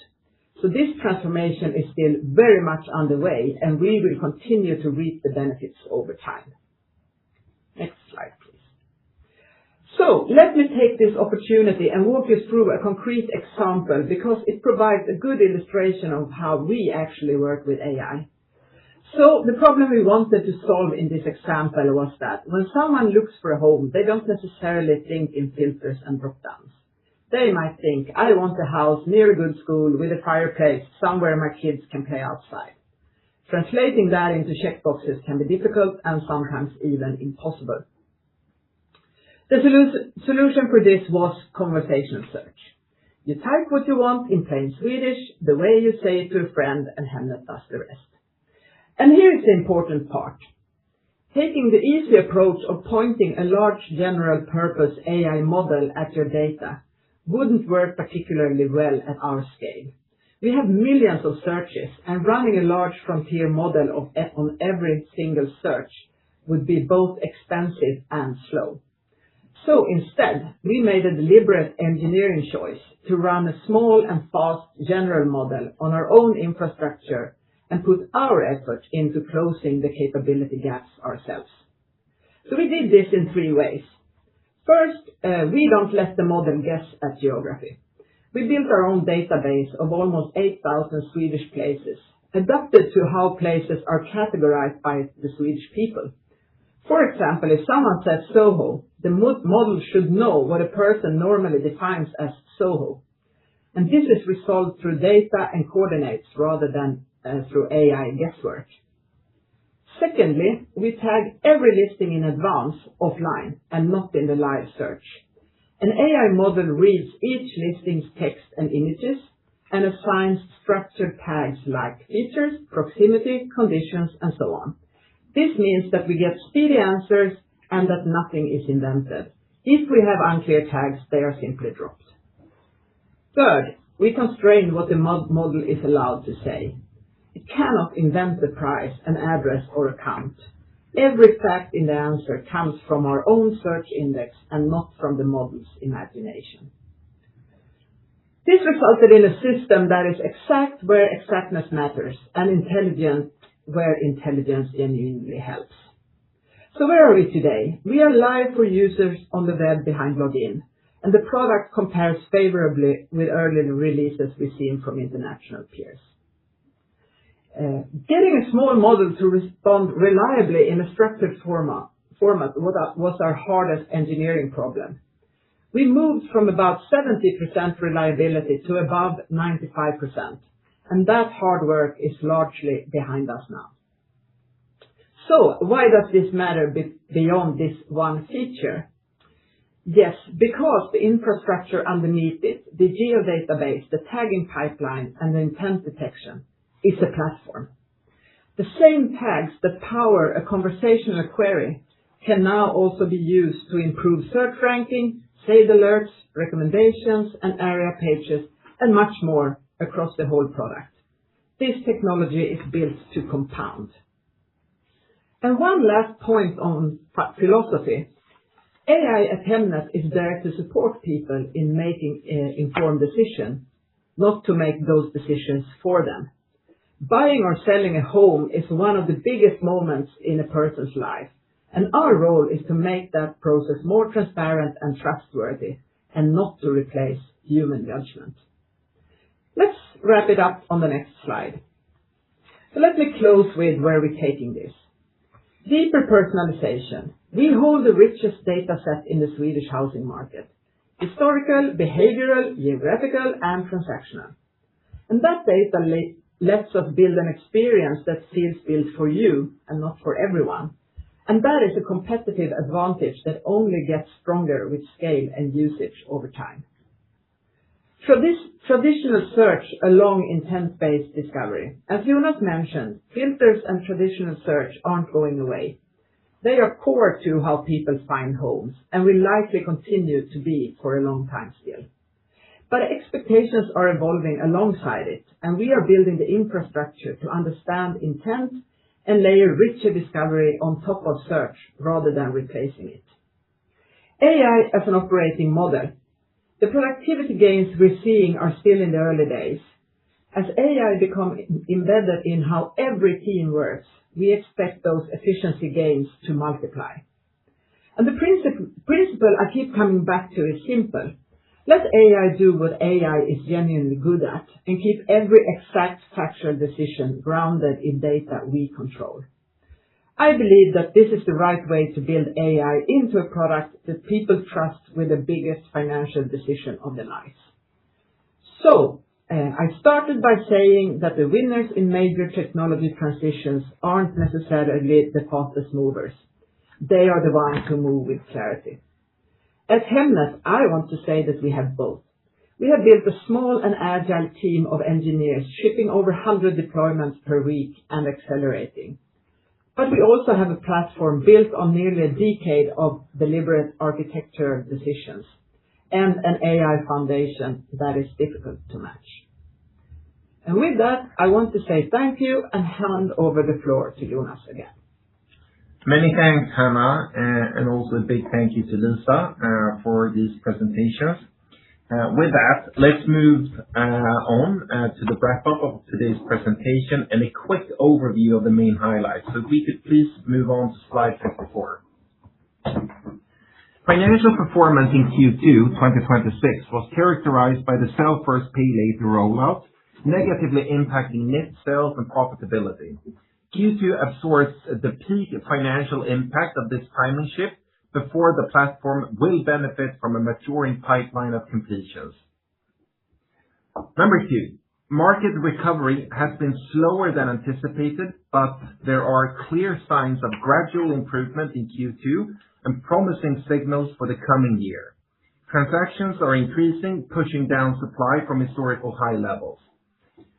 So this transformation is still very much underway, and we will continue to reap the benefits over time. Next slide, please. So let me take this opportunity and walk you through a concrete example because it provides a good illustration of how we actually work with AI. So the problem we wanted to solve in this example was that when someone looks for a home, they don't necessarily think in filters and drop-downs. They might think, I want a house near a good school with a fireplace, somewhere my kids can play outside. Translating that into checkboxes can be difficult and sometimes even impossible. The solution for this was conversational search. You type what you want in plain Swedish, the way you say it to a friend, and Hemnet does the rest. And here is the important part. Taking the easy approach of pointing a large general purpose AI model at your data wouldn't work particularly well at our scale. We have millions of searches, and running a large frontier model on every single search would be both expensive and slow. So instead, we made a deliberate engineering choice to run a small and fast general model on our own infrastructure and put our effort into closing the capability gaps ourselves. So we did this in three ways. First, we don't let the model guess at geography. We built our own database of almost 8,000 Swedish places, adapted to how places are categorized by the Swedish people. For example, if someone says Soho, the model should know what a person normally defines as Soho. And this is resolved through data and coordinates rather than through AI guesswork. Secondly, we tag every listing in advance offline and not in the live search. An AI model reads each listing's text and images and assigns structured tags like features, proximity, conditions, and so on. This means that we get speedy answers and that nothing is invented. If we have unclear tags, they are simply dropped. Third, we constrain what the model is allowed to say. It cannot invent the price, an address, or account. Every fact in the answer comes from our own search index and not from the model's imagination. This resulted in a system that is exact where exactness matters and intelligent where intelligence genuinely helps. So where are we today? We are live for users on the web behind login, and the product compares favorably with earlier releases we've seen from international peers. Getting a small model to respond reliably in a structured format was our hardest engineering problem. We moved from about 70% reliability to above 95%, and that hard work is largely behind us now. So why does this matter beyond this one feature? Yes, because the infrastructure underneath it, the geodatabase, the tagging pipeline, and the intent detection is a platform. The same tags that power a conversational query can now also be used to improve search ranking, saved alerts, recommendations, and area pages, and much more across the whole product. This technology is built to compound. And one last point on philosophy. AI at Hemnet is there to support people in making informed decisions, not to make those decisions for them. Buying or selling a home is one of the biggest moments in a person's life, and our role is to make that process more transparent and trustworthy, and not to replace human judgment. Let's wrap it up on the next slide. So let me close with where we're taking this. Deeper personalization. We hold the richest data set in the Swedish housing market. Historical, behavioral, geographical, and transactional. And that data lets us build an experience that feels built for you and not for everyone. And that is a competitive advantage that only gets stronger with scale and usage over time. Traditional search along intent-based discovery. As Jonas mentioned, filters and traditional search aren't going away. They are core to how people find homes and will likely continue to be for a long time still. But expectations are evolving alongside it, and we are building the infrastructure to understand intent and layer richer discovery on top of search rather than replacing it. AI as an operating model. The productivity gains we're seeing are still in the early days. As AI becomes embedded in how every team works, we expect those efficiency gains to multiply. And the principle I keep coming back to is simple. Let AI do what AI is genuinely good at and keep every exact factual decision grounded in data we control. I believe that this is the right way to build AI into a product that people trust with the biggest financial decision of their lives. So, I started by saying that the winners in major technology transitions aren't necessarily the fastest movers. They are the ones who move with clarity. At Hemnet, I want to say that we have both. We have built a small and agile team of engineers shipping over 100 deployments per week and accelerating. But we also have a platform built on nearly a decade of deliberate architecture decisions and an AI foundation that is difficult to match. And with that, I want to say thank you and hand over the floor to Jonas again. Many thanks, Hannah, and also a big thank you to Lisa for these presentations. With that, let's move on to the wrap-up of today's presentation and a quick overview of the main highlights. So if we could please move on to slide 54. Financial performance in Q2 2026 was characterized by the sell first, pay later rollout, negatively impacting net sales and profitability. Q2 absorbs the peak financial impact of this timing shift before the platform will benefit from a maturing pipeline of completions. Number 2, market recovery has been slower than anticipated, but there are clear signs of gradual improvement in Q2 and promising signals for the coming year. Transactions are increasing, pushing down supply from historical high levels.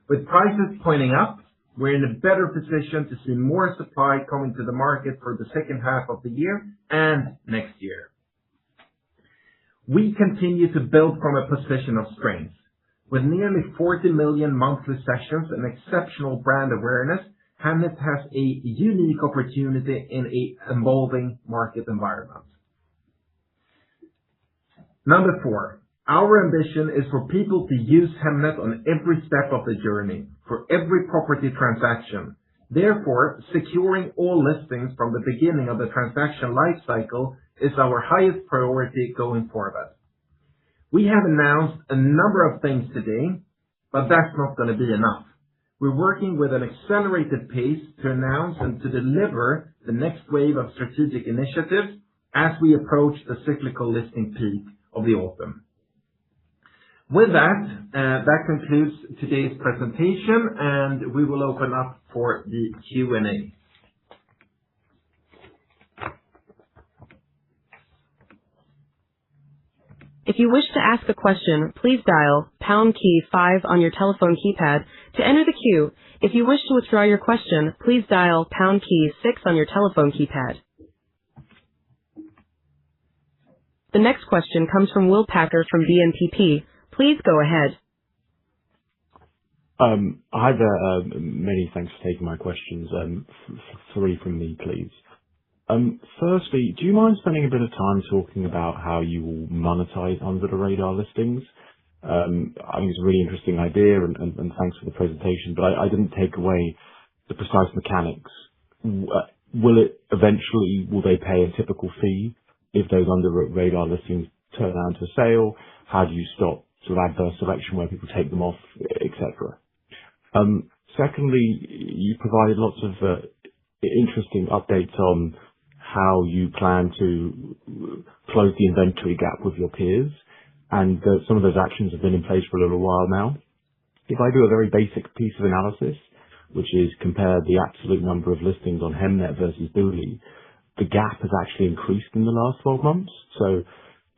With prices pointing up, we're in a better position to see more supply coming to the market for the second half of the year and next year. We continue to build from a position of strength. With nearly 40 million monthly sessions and exceptional brand awareness, Hemnet has a unique opportunity in an evolving market environment. Number 4. Our ambition is for people to use Hemnet on every step of the journey, for every property transaction. Therefore, securing all listings from the beginning of the transaction lifecycle is our highest priority going forward. We have announced a number of things today, but that's not going to be enough. We're working with an accelerated pace to announce and to deliver the next wave of strategic initiatives as we approach the cyclical listing peak of the autumn. With that concludes today's presentation, and we will open up for the Q&A. If you wish to ask a question, please dial pound key 5 on your telephone keypad to enter the queue. If you wish to withdraw your question, please dial pound key 6 on your telephone keypad. The next question comes from Will Packer from BNPP. Please go ahead. Hi there. Many thanks for taking my questions. 3 from me, please. Firstly, do you mind spending a bit of time talking about how you will monetize under the radar listings? I think it's a really interesting idea, and thanks for the presentation, but I didn't take away the precise mechanics. Will they pay a typical fee if those under radar listings turn out to a sale? How do you stop sort of adverse selection where people take them off, etc.? Secondly, you provided lots of interesting updates on how you plan to close the inventory gap with your peers, and some of those actions have been in place for a little while now. If I do a very basic piece of analysis, which is compare the absolute number of listings on Hemnet versus Booli, the gap has actually increased in the last 12 months. So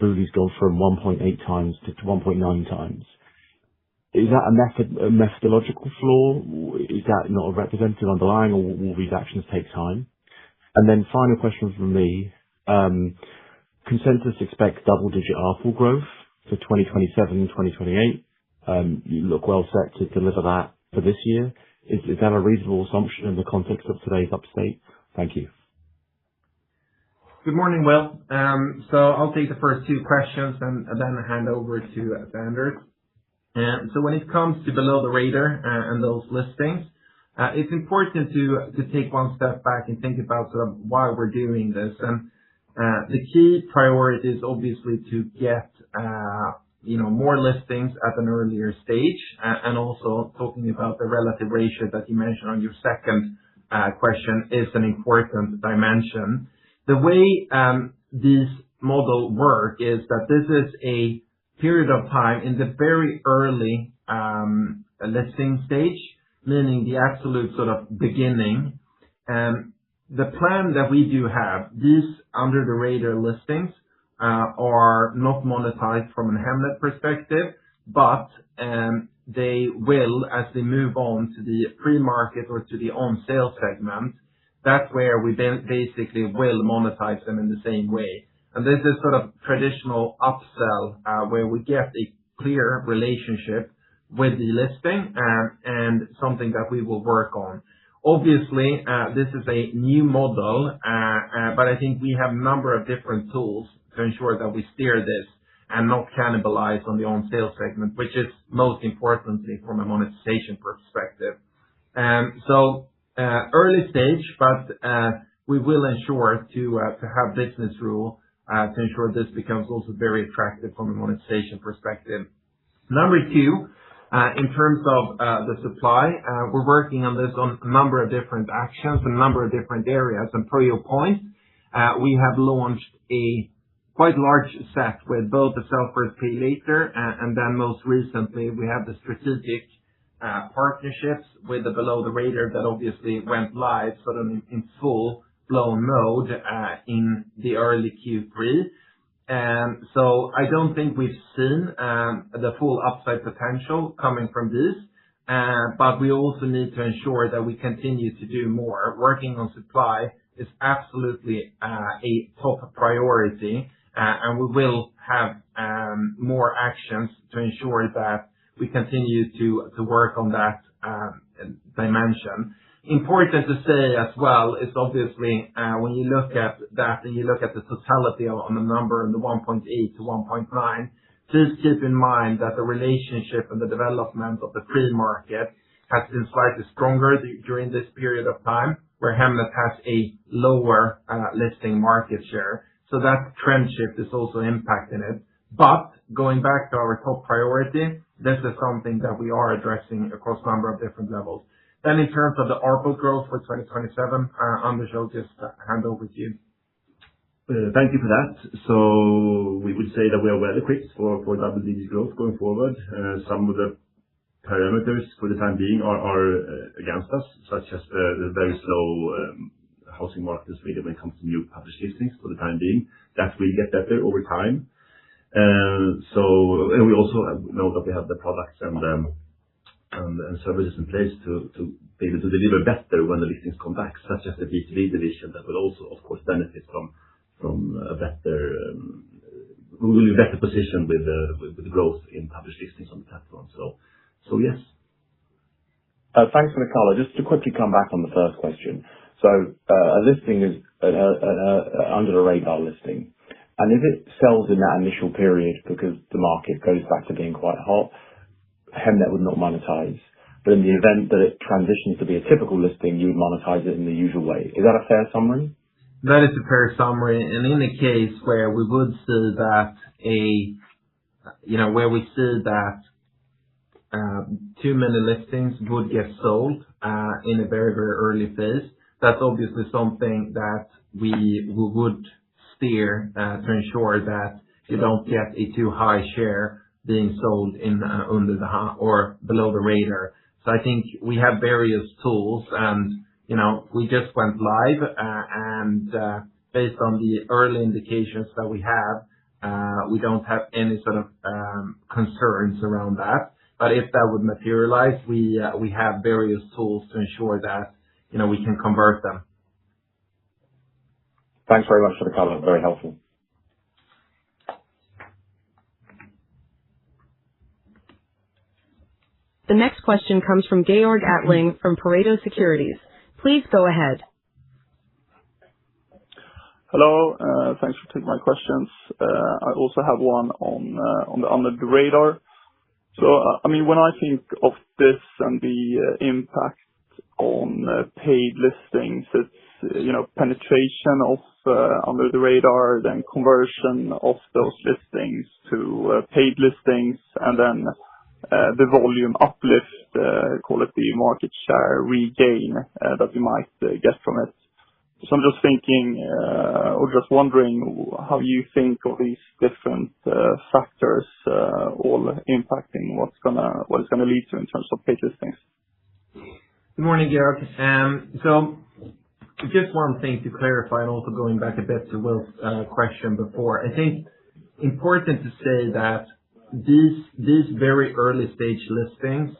Booli's gone from 1.8 times to 1.9 times. Is that a methodological flaw? Is that not a representative underlying, or will these actions take time? And then final question from me. Consensus expects double-digit ARPU growth for 2027, 2028. You look well set to deliver that for this year. Is that a reasonable assumption in the context of today's update? Thank you. Good morning, Will. So I'll take the first 2 questions and then hand over to Anders. So when it comes to below the radar and those listings, it's important to take one step back and think about sort of why we're doing this. And the key priority is obviously to get more listings at an earlier stage, and also talking about the relative ratio that you mentioned on your second question is an important dimension. The way these models work is that this is a period of time in the very early listing stage, meaning the absolute sort of beginning. The plan that we do have, these under the radar listings are not monetized from a Hemnet perspective, but they will, as they move on to the pre-market or to the on-sale segment, that's where we basically will monetize them in the same way. And this is sort of traditional upsell where we get a clear relationship with the listing and something that we will work on. Obviously, this is a new model, but I think we have a number of different tools to ensure that we steer this and not cannibalize on the on-sale segment, which is most importantly from a monetization perspective. So early stage, but we will ensure to have business rule to ensure this becomes also very attractive from a monetization perspective. Number 2, in terms of the supply, we're working on this on a number of different actions, a number of different areas. And per your point, we have launched a quite large set with both the sell first, pay later, and then most recently we have the strategic partnerships with the below the radar that obviously went live sort of in full blown mode in the early Q3. So I don't think we've seen the full upside potential coming from this, but we also need to ensure that we continue to do more. Working on supply is absolutely a top priority, and we will have more actions to ensure that we continue to work on that dimension. Important to say as well is obviously when you look at that and you look at the totality on the number in the 1.8 to 1.9, please keep in mind that the relationship and the development of the pre-market has been slightly stronger during this period of time, where Hemnet has a lower listing market share. So that trend shift is also impacting it. But going back to our top priority, this is something that we are addressing across a number of different levels. Then in terms of the ARPU growth for 2027, Anders, I'll just hand over to you. Thank you for that. So we would say that we are well equipped for double-digit growth going forward. Some of the parameters for the time being are against us, such as the very slow housing market in Sweden when it comes to new published listings for the time being. That will get better over time. And we also know that we have the products and services in place to be able to deliver better when the listings come back, such as the B2B division that will also, of course, benefit from a better, we will be better positioned with the growth in published listings on the platform. So yes. Thanks for the color. Just to quickly come back on the first question. So a listing is under the radar listing. And if it sells in that initial period because the market goes back to being quite hot, Hemnet would not monetize. But in the event that it transitions to be a typical listing, you would monetize it in the usual way. Is that a fair summary? That is a fair summary. And in the case where we would see that too many listings would get sold in a very, very early phase, that's obviously something that we would steer to ensure that you don't get a too high share being sold in under the or below the radar. So I think we have various tools, and we just went live, and based on the early indications that we have, we don't have any sort of concerns around that. But if that would materialize, we have various tools to ensure that we can convert them. Thanks very much for the color. Very helpful. The next question comes from Georg Attling from Pareto Securities. Please go ahead. Hello. Thanks for taking my questions. I also have one on the under the radar. So, when I think of this and the impact on paid listings, it's penetration of under the radar, then conversion of those listings to paid listings, and then the volume uplift, call it the market share regain that you might get from it. So I'm just thinking, or just wondering how you think of these different factors all impacting what it's gonna lead to in terms of paid listings. Good morning, Georg. So just one thing to clarify, and also going back a bit to Will's question before. I think important to say that these very early stage listings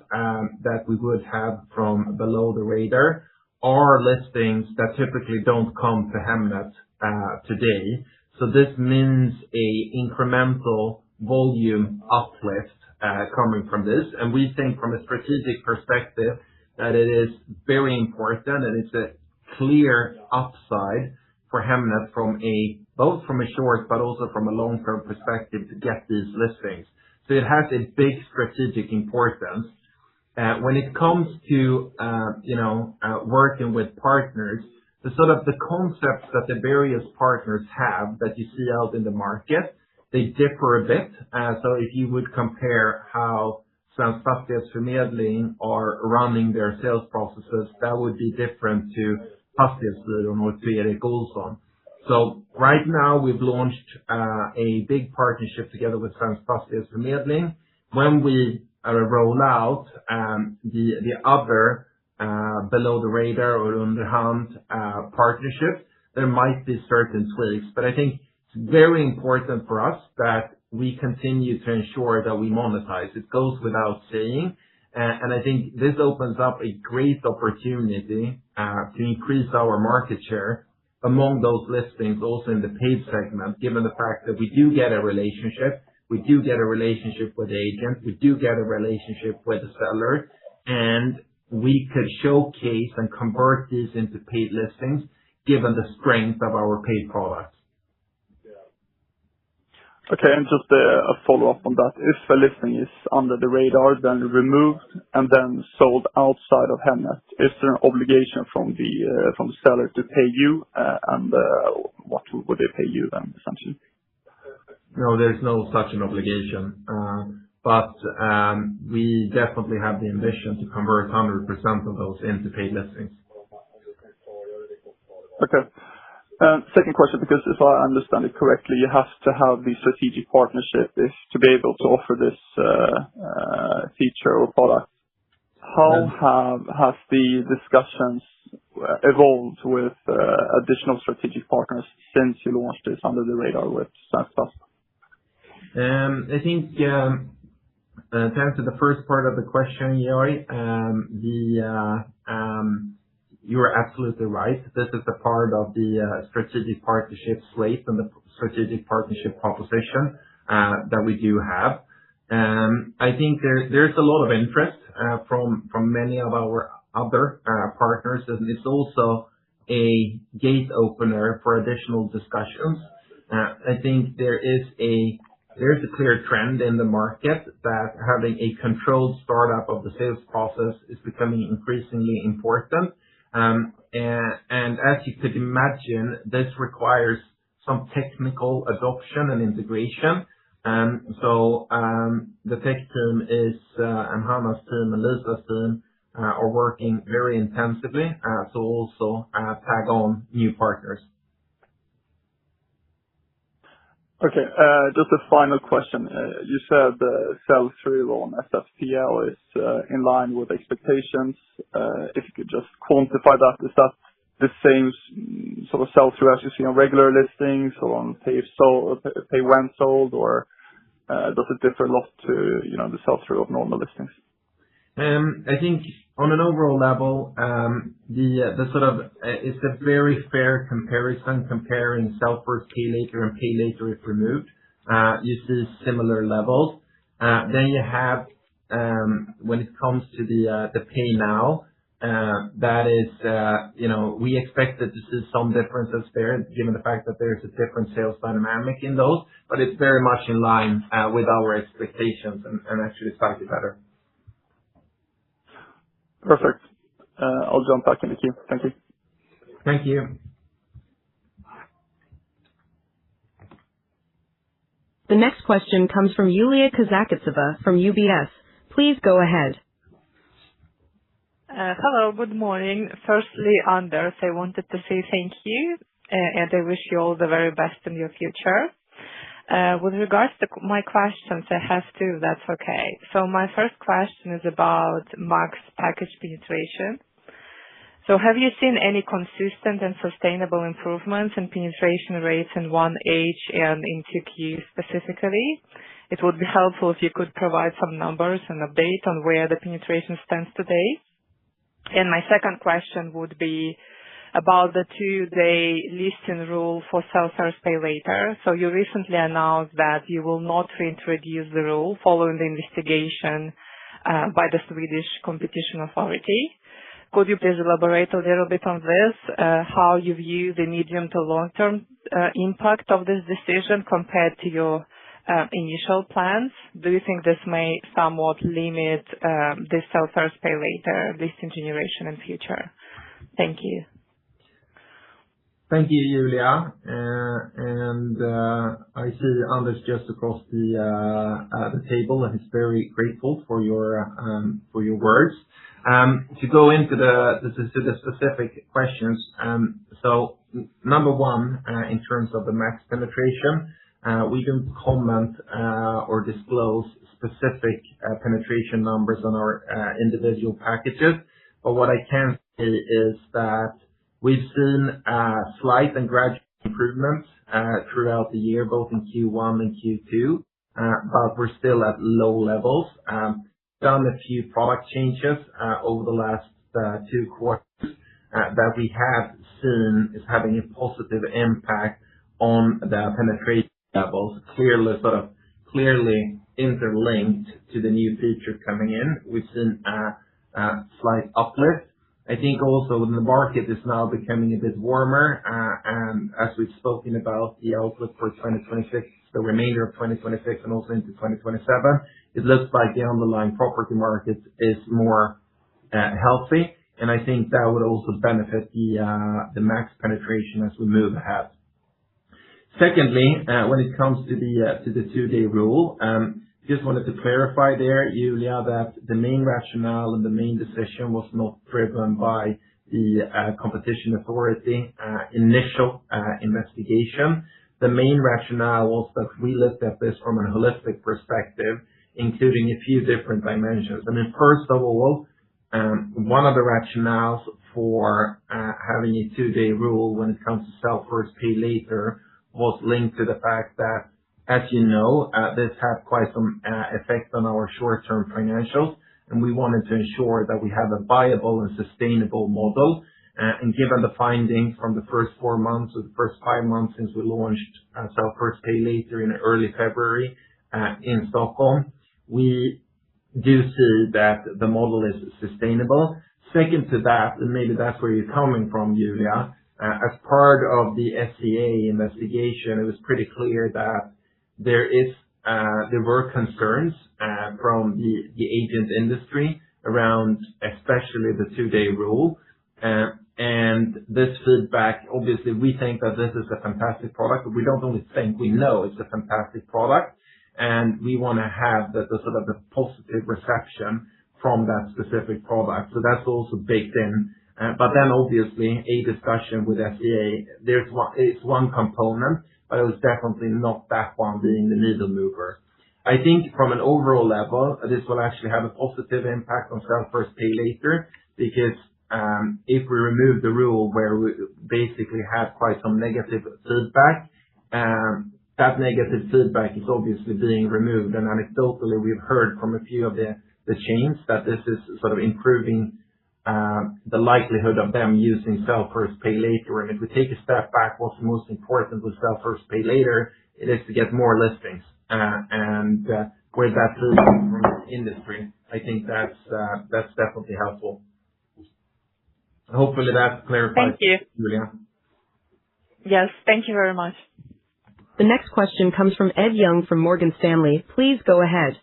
that we would have from below the radar are listings that typically don't come to Hemnet today. So this means a incremental volume uplift coming from this. And we think from a strategic perspective that it is very important, and it's a clear upside for Hemnet both from a short but also from a long-term perspective to get these listings. So it has a big strategic importance. When it comes to working with partners, the concepts that the various partners have that you see out in the market, they differ a bit. So if you would compare how Svensk Fastighetsförmedling are running their sales processes, that would be different to Fastighetsbyrån or to Erik Olsson. So right now we've launched a big partnership together with Svensk Fastighetsförmedling. When we roll out the other below the radar or underhand partnerships, there might be certain tweaks, but I think it's very important for us that we continue to ensure that we monetize. It goes without saying, and I think this opens up a great opportunity to increase our market share among those listings, also in the paid segment, given the fact that we do get a relationship. We do get a relationship with the agent. We do get a relationship with the seller, and we could showcase and convert these into paid listings given the strength of our paid products. Okay, and just a follow-up on that. If a listing is under the radar, then removed and then sold outside of Hemnet, is there an obligation from the seller to pay you? And what would they pay you then, essentially? No, there's no such an obligation. But we definitely have the ambition to convert 100% of those into paid listings. Okay. Second question, because if I understand it correctly, you have to have the strategic partnership to be able to offer this feature or product. How has the discussions evolved with additional strategic partners since you launched this under the radar with Svensk? I think to answer the first part of the question, Georg, you are absolutely right. This is a part of the strategic partnership slate and the strategic partnership proposition that we do have. I think there's a lot of interest from many of our other partners, and it's also a gate opener for additional discussions. I think there's a clear trend in the market that having a controlled startup of the sales process is becoming increasingly important. And as you could imagine, this requires some technical adoption and integration. So the tech team and Hannah's team and Lisa's team are working very intensively to also tag on new partners. Okay. Just a final question. You said the sell-through on SFPL is in line with expectations. If you could just quantify that. Is that the same sort of sell-through as you see on regular listings or on pay when sold, or does it differ a lot to the sell-through of normal listings? I think on an overall level, the sort of it's a very fair comparison comparing sell first, pay later, and pay later if removed. You see similar levels. Then you have when it comes to the pay now, that is we expected to see some differences there, given the fact that there's a different sales dynamic in those, but it's very much in line with our expectations and actually slightly better. Perfect. I'll jump back in the queue. Thank you. Thank you. The next question comes from Yulia Kazakitseva from UBS. Please go ahead. Hello, good morning. Firstly, Anders, I wanted to say thank you, and I wish you all the very best in your future. With regards to my questions, I have two, if that's okay. So my first question is about max package penetration. So have you seen any consistent and sustainable improvements in penetration rates in 1H and in 2Q specifically? It would be helpful if you could provide some numbers and update on where the penetration stands today. And my second question would be about the 2-day listing rule for sell-first, pay later. So you recently announced that you will not reintroduce the rule following the investigation by the Swedish Competition Authority. Could you please elaborate a little bit on this, how you view the medium to long-term impact of this decision compared to your initial plans? Do you think this may somewhat limit this sell-first, pay later listing generation in future? Thank you. Thank you, Julia. And I see Anders just across the table, and he's very grateful for your words. To go into the specific questions, so number one, in terms of the max penetration, we don't comment or disclose specific penetration numbers on our individual packages. But what I can say is that we've seen slight and gradual improvements throughout the year, both in Q1 and Q2, but we're still at low levels. Done a few product changes over the last 2 quarters that we have seen is having a positive impact on the penetration levels, clearly interlinked to the new feature coming in. We've seen a slight uplift. I think also when the market is now becoming a bit warmer, and as we've spoken about the outlook for 2026, the remainder of 2026 and also into 2027, it looks like the underlying property market is more healthy, and I think that would also benefit the max penetration as we move ahead. Secondly, when it comes to the 2-day rule, just wanted to clarify there, Julia, that the main rationale and the main decision was not driven by the competition authority initial investigation. The main rationale was that we looked at this from a holistic perspective, including a few different dimensions. I mean, first of all, one of the rationales for having a 2-day rule when it comes to sell first, pay later was linked to the fact that, as you know, this had quite some effect on our short-term financials, and we wanted to ensure that we have a viable and sustainable model. And given the findings from the first 4 months or the first 5 months since we launched sell first, pay later in early February in Stockholm, we do see that the model is sustainable. Second to that, and maybe that's where you're coming from, Julia, as part of the SCA investigation, it was pretty clear that there were concerns from the agent industry around especially the 2-day rule. And this feedback, obviously, we think that this is a fantastic product, but we don't only think, we know it's a fantastic product, and we want to have the sort of the positive reception from that specific product. So that's also baked in. But then obviously a discussion with SCA, it's one component, but it was definitely not that one being the needle mover. I think from an overall level, this will actually have a positive impact on sell first, pay later, because if we remove the rule where we basically had quite some negative feedback, that negative feedback is obviously being removed. And anecdotally, we've heard from a few of the chains that this is sort of improving the likelihood of them using sell first, pay later. And if we take a step back, what's most important with sell first, pay later, it is to get more listings. And with that feedback from the industry, I think that's definitely helpful. Hopefully that clarifies. Thank you, Julia. Yes, thank you very much. The next question comes from Ed Young from Morgan Stanley. Please go ahead.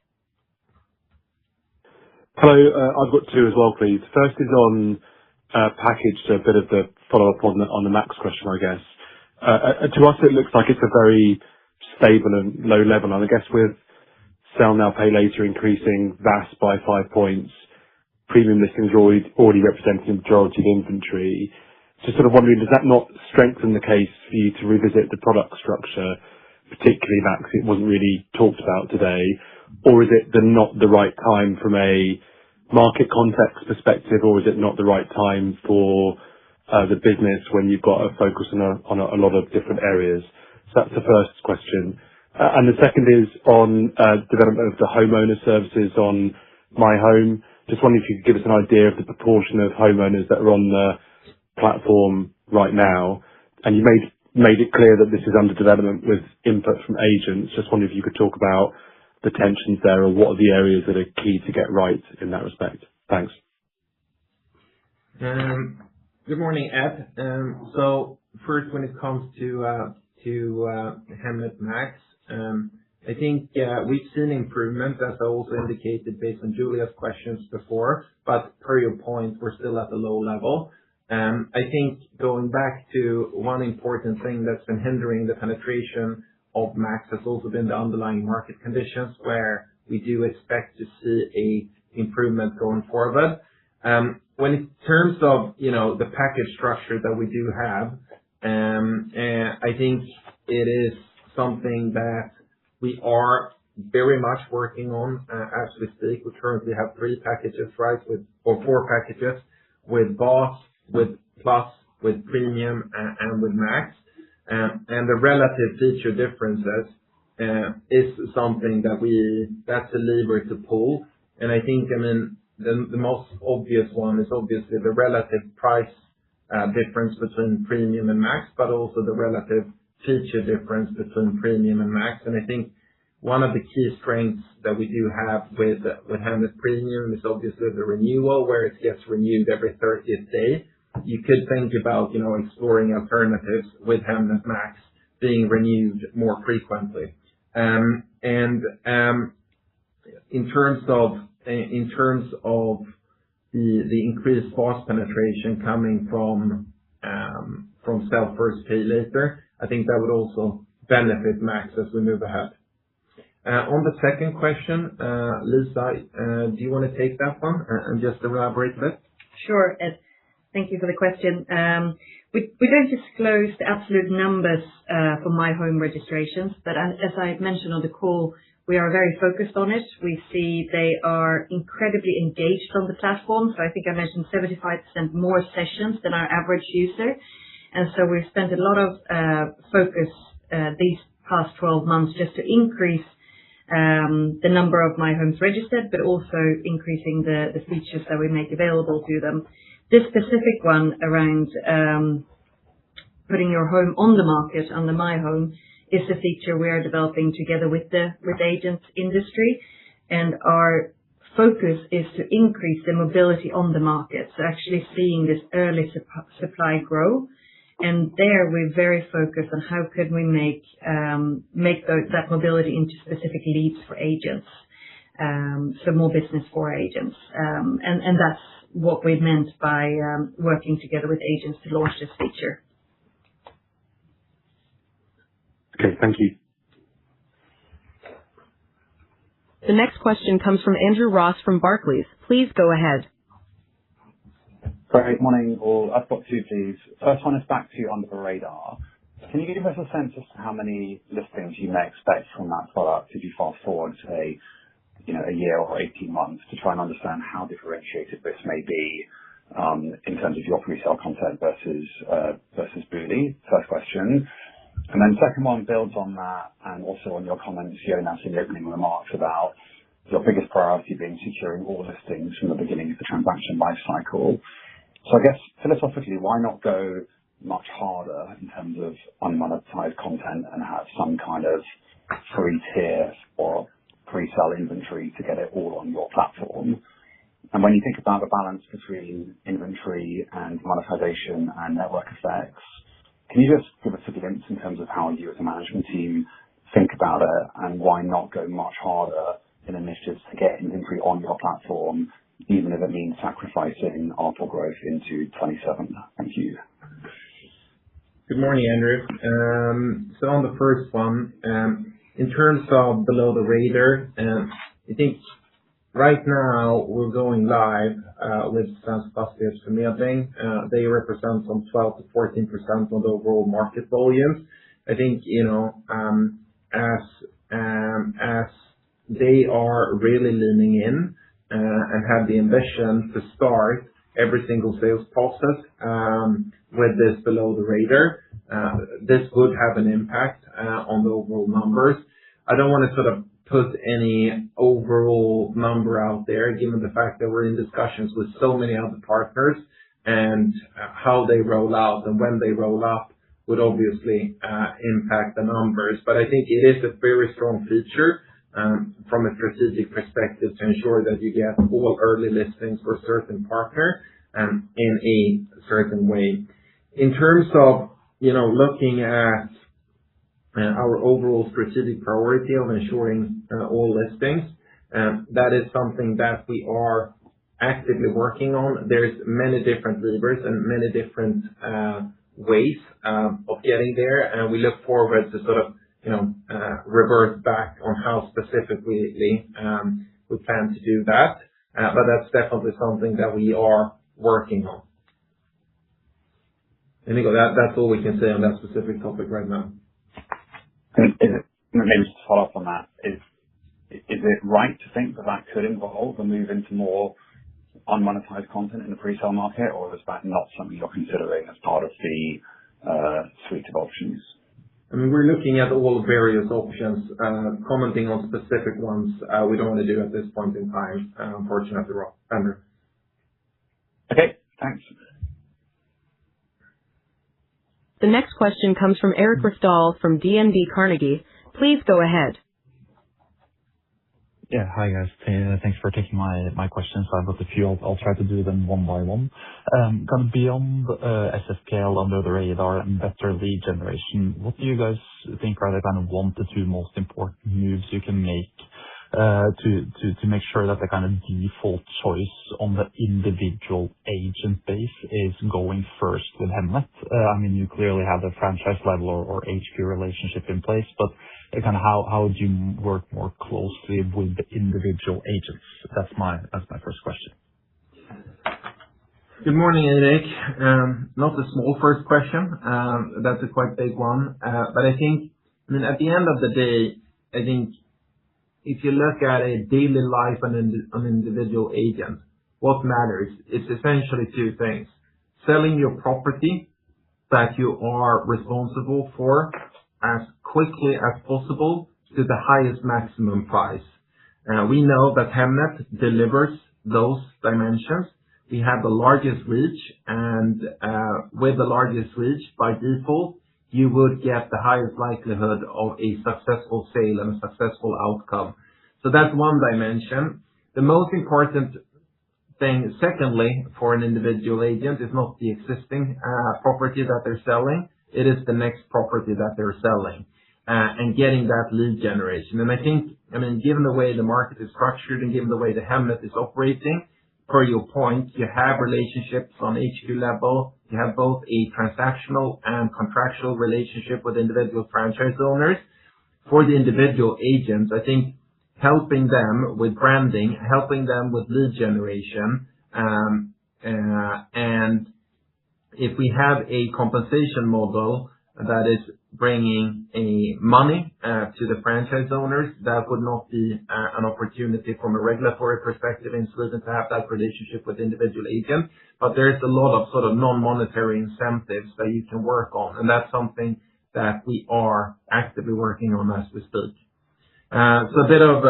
Hello, I've got two as well, please. First is on package, so a bit of the follow-up on the Max question, I guess. To us, it looks like it's a very stable and low level, and I guess with sell now, pay later increasing VAS by 5 points, premium listings are already representing the majority of inventory. So sort of wondering, does that not strengthen the case for you to revisit the product structure, particularly Max? It wasn't really talked about today. Or is it not the right time from a market context perspective, or is it not the right time for the business when you've got a focus on a lot of different areas? So that's the first question. And the second is on development of the homeowner services on My Home. Just wondering if you could give us an idea of the proportion of homeowners that are on the platform right now. And you made it clear that this is under development with input from agents. Just wondering if you could talk about the tensions there, or what are the areas that are key to get right in that respect? Thanks. Good morning, Ed. So first, when it comes to Hemnet Max, I think we've seen improvement, as I also indicated based on Julia's questions before, but per your point, we're still at a low level. I think going back to one important thing that's been hindering the penetration of Max has also been the underlying market conditions, where we do expect to see a improvement going forward. When in terms of, the package structure that we do have, I think it is something that we are very much working on as we speak. We currently have 3 packages, right, or 4 packages with Boss, with Plus, with Premium, and with Max. And the relative feature differences is something that's a lever to pull. And I think, the most obvious one is obviously the relative price difference between Premium and Max, but also the relative feature difference between Premium and Max. And I think one of the key strengths that we do have with Hemnet Premium is obviously the renewal, where it gets renewed every 30th day. You could think about, exploring alternatives with Hemnet Max being renewed more frequently. And in terms of the increased Boss penetration coming from sell first, pay later, I think that would also benefit Max as we move ahead. On the second question, Lisa, do you want to take that one and just elaborate a bit? Sure, Ed. Thank you for the question. We don't disclose the absolute numbers for My Home registrations, but as I mentioned on the call, we are very focused on it. We see they are incredibly engaged on the platform. So I think I mentioned 75% more sessions than our average user. And so we've spent a lot of focus these past 12 months just to increase the number of My Homes registered, but also increasing the features that we make available to them. This specific one around putting your home on the market under My Home is a feature we are developing together with agents industry, and our focus is to increase the mobility on the market. So actually seeing this early supply grow, and there we're very focused on how could we make that mobility into specific leads for agents, so more business for agents, and that's what we meant by working together with agents to launch this feature. Okay, thank you. The next question comes from Andrew Ross from Barclays. Please go ahead. Great morning, all. I've got two, please. First one is back to Under the Radar. Can you give us a sense as to how many listings you may expect from that product if you fast forward, say, a year or 18 months, to try and understand how differentiated this may be in terms of your pre-sale content versus Booli? First question. And then second one builds on that, and also on your comments, Jonas, in the opening remarks about your biggest priority being securing all listings from the beginning of the transaction life cycle. So I guess philosophically, why not go much harder in terms of unmonetized content and have some kind of free tier or pre-sale inventory to get it all on your platform? And when you think about the balance between inventory and monetization and network effects, can you just give us a glimpse in terms of how you as a management team think about it, and why not go much harder in initiatives to get inventory on your platform, even if it means sacrificing ARPL growth into 27? Thank you. Good morning, Andrew. So on the first one, in terms of below the radar, I think right now we're going live with Fastighetsförmedling. They represent some 12 to 14% of the overall market volumes. I think, as they are really leaning in and have the ambition to start every single sales process with this below the radar, this would have an impact on the overall numbers. I don't want to sort of put any overall number out there, given the fact that we're in discussions with so many other partners, and how they roll out and when they roll up would obviously impact the numbers. But I think it is a very strong feature from a strategic perspective to ensure that you get all early listings for a certain partner in a certain way. In terms of looking at our overall strategic priority of ensuring all listings, that is something that we are actively working on. There's many different levers and many different ways of getting there, and we look forward to sort of revert back on how specifically we plan to do that. But that's definitely something that we are working on. And Nico, that's all we can say on that specific topic right now. Maybe just to follow up on that, is it right to think that could involve a move into more unmonetized content in the pre-sale market, or is that not something you're considering as part of the suite of options? I mean, we're looking at all various options. Commenting on specific ones, we don't want to do at this point in time, unfortunately, Andrew. Okay, thanks. The next question comes from Erik Röstdahl from DNB Carnegie. Please go ahead. Yeah, hi guys. Thanks for taking my questions. I've got a few. I'll try to do them one by one. Kind of beyond SFPL, Under the Radar, and better lead generation, what do you guys think are the kind of 1 to 2 most important moves you can make to make sure that the kind of default choice on the individual agent base is going first with Hemnet? I mean, you clearly have the franchise level or HQ relationship in place, but kind of how do you work more closely with the individual agents? That's my first question. Good morning, Erik. Not a small first question. That's a quite big one. But I mean, at the end of the day, I think if you look at a daily life on an individual agent, what matters is essentially two things. Selling your property that you are responsible for as quickly as possible to the highest maximum price. We know that Hemnet delivers those dimensions. We have the largest reach, and with the largest reach, by default, you would get the highest likelihood of a successful sale and a successful outcome. So that's one dimension. The most important thing, secondly, for an individual agent is not the existing property that they're selling. It is the next property that they're selling and getting that lead generation. And I mean, given the way the market is structured and given the way the Hemnet is operating, per your point, you have relationships on HQ level. You have both a transactional and contractual relationship with individual franchise owners. For the individual agents, I think helping them with branding, helping them with lead generation, and if we have a compensation model that is bringing money to the franchise owners, that would not be an opportunity from a regulatory perspective in Sweden to have that relationship with individual agents. But there's a lot of sort of non-monetary incentives that you can work on, and that's something that we are actively working on as we speak. So a bit of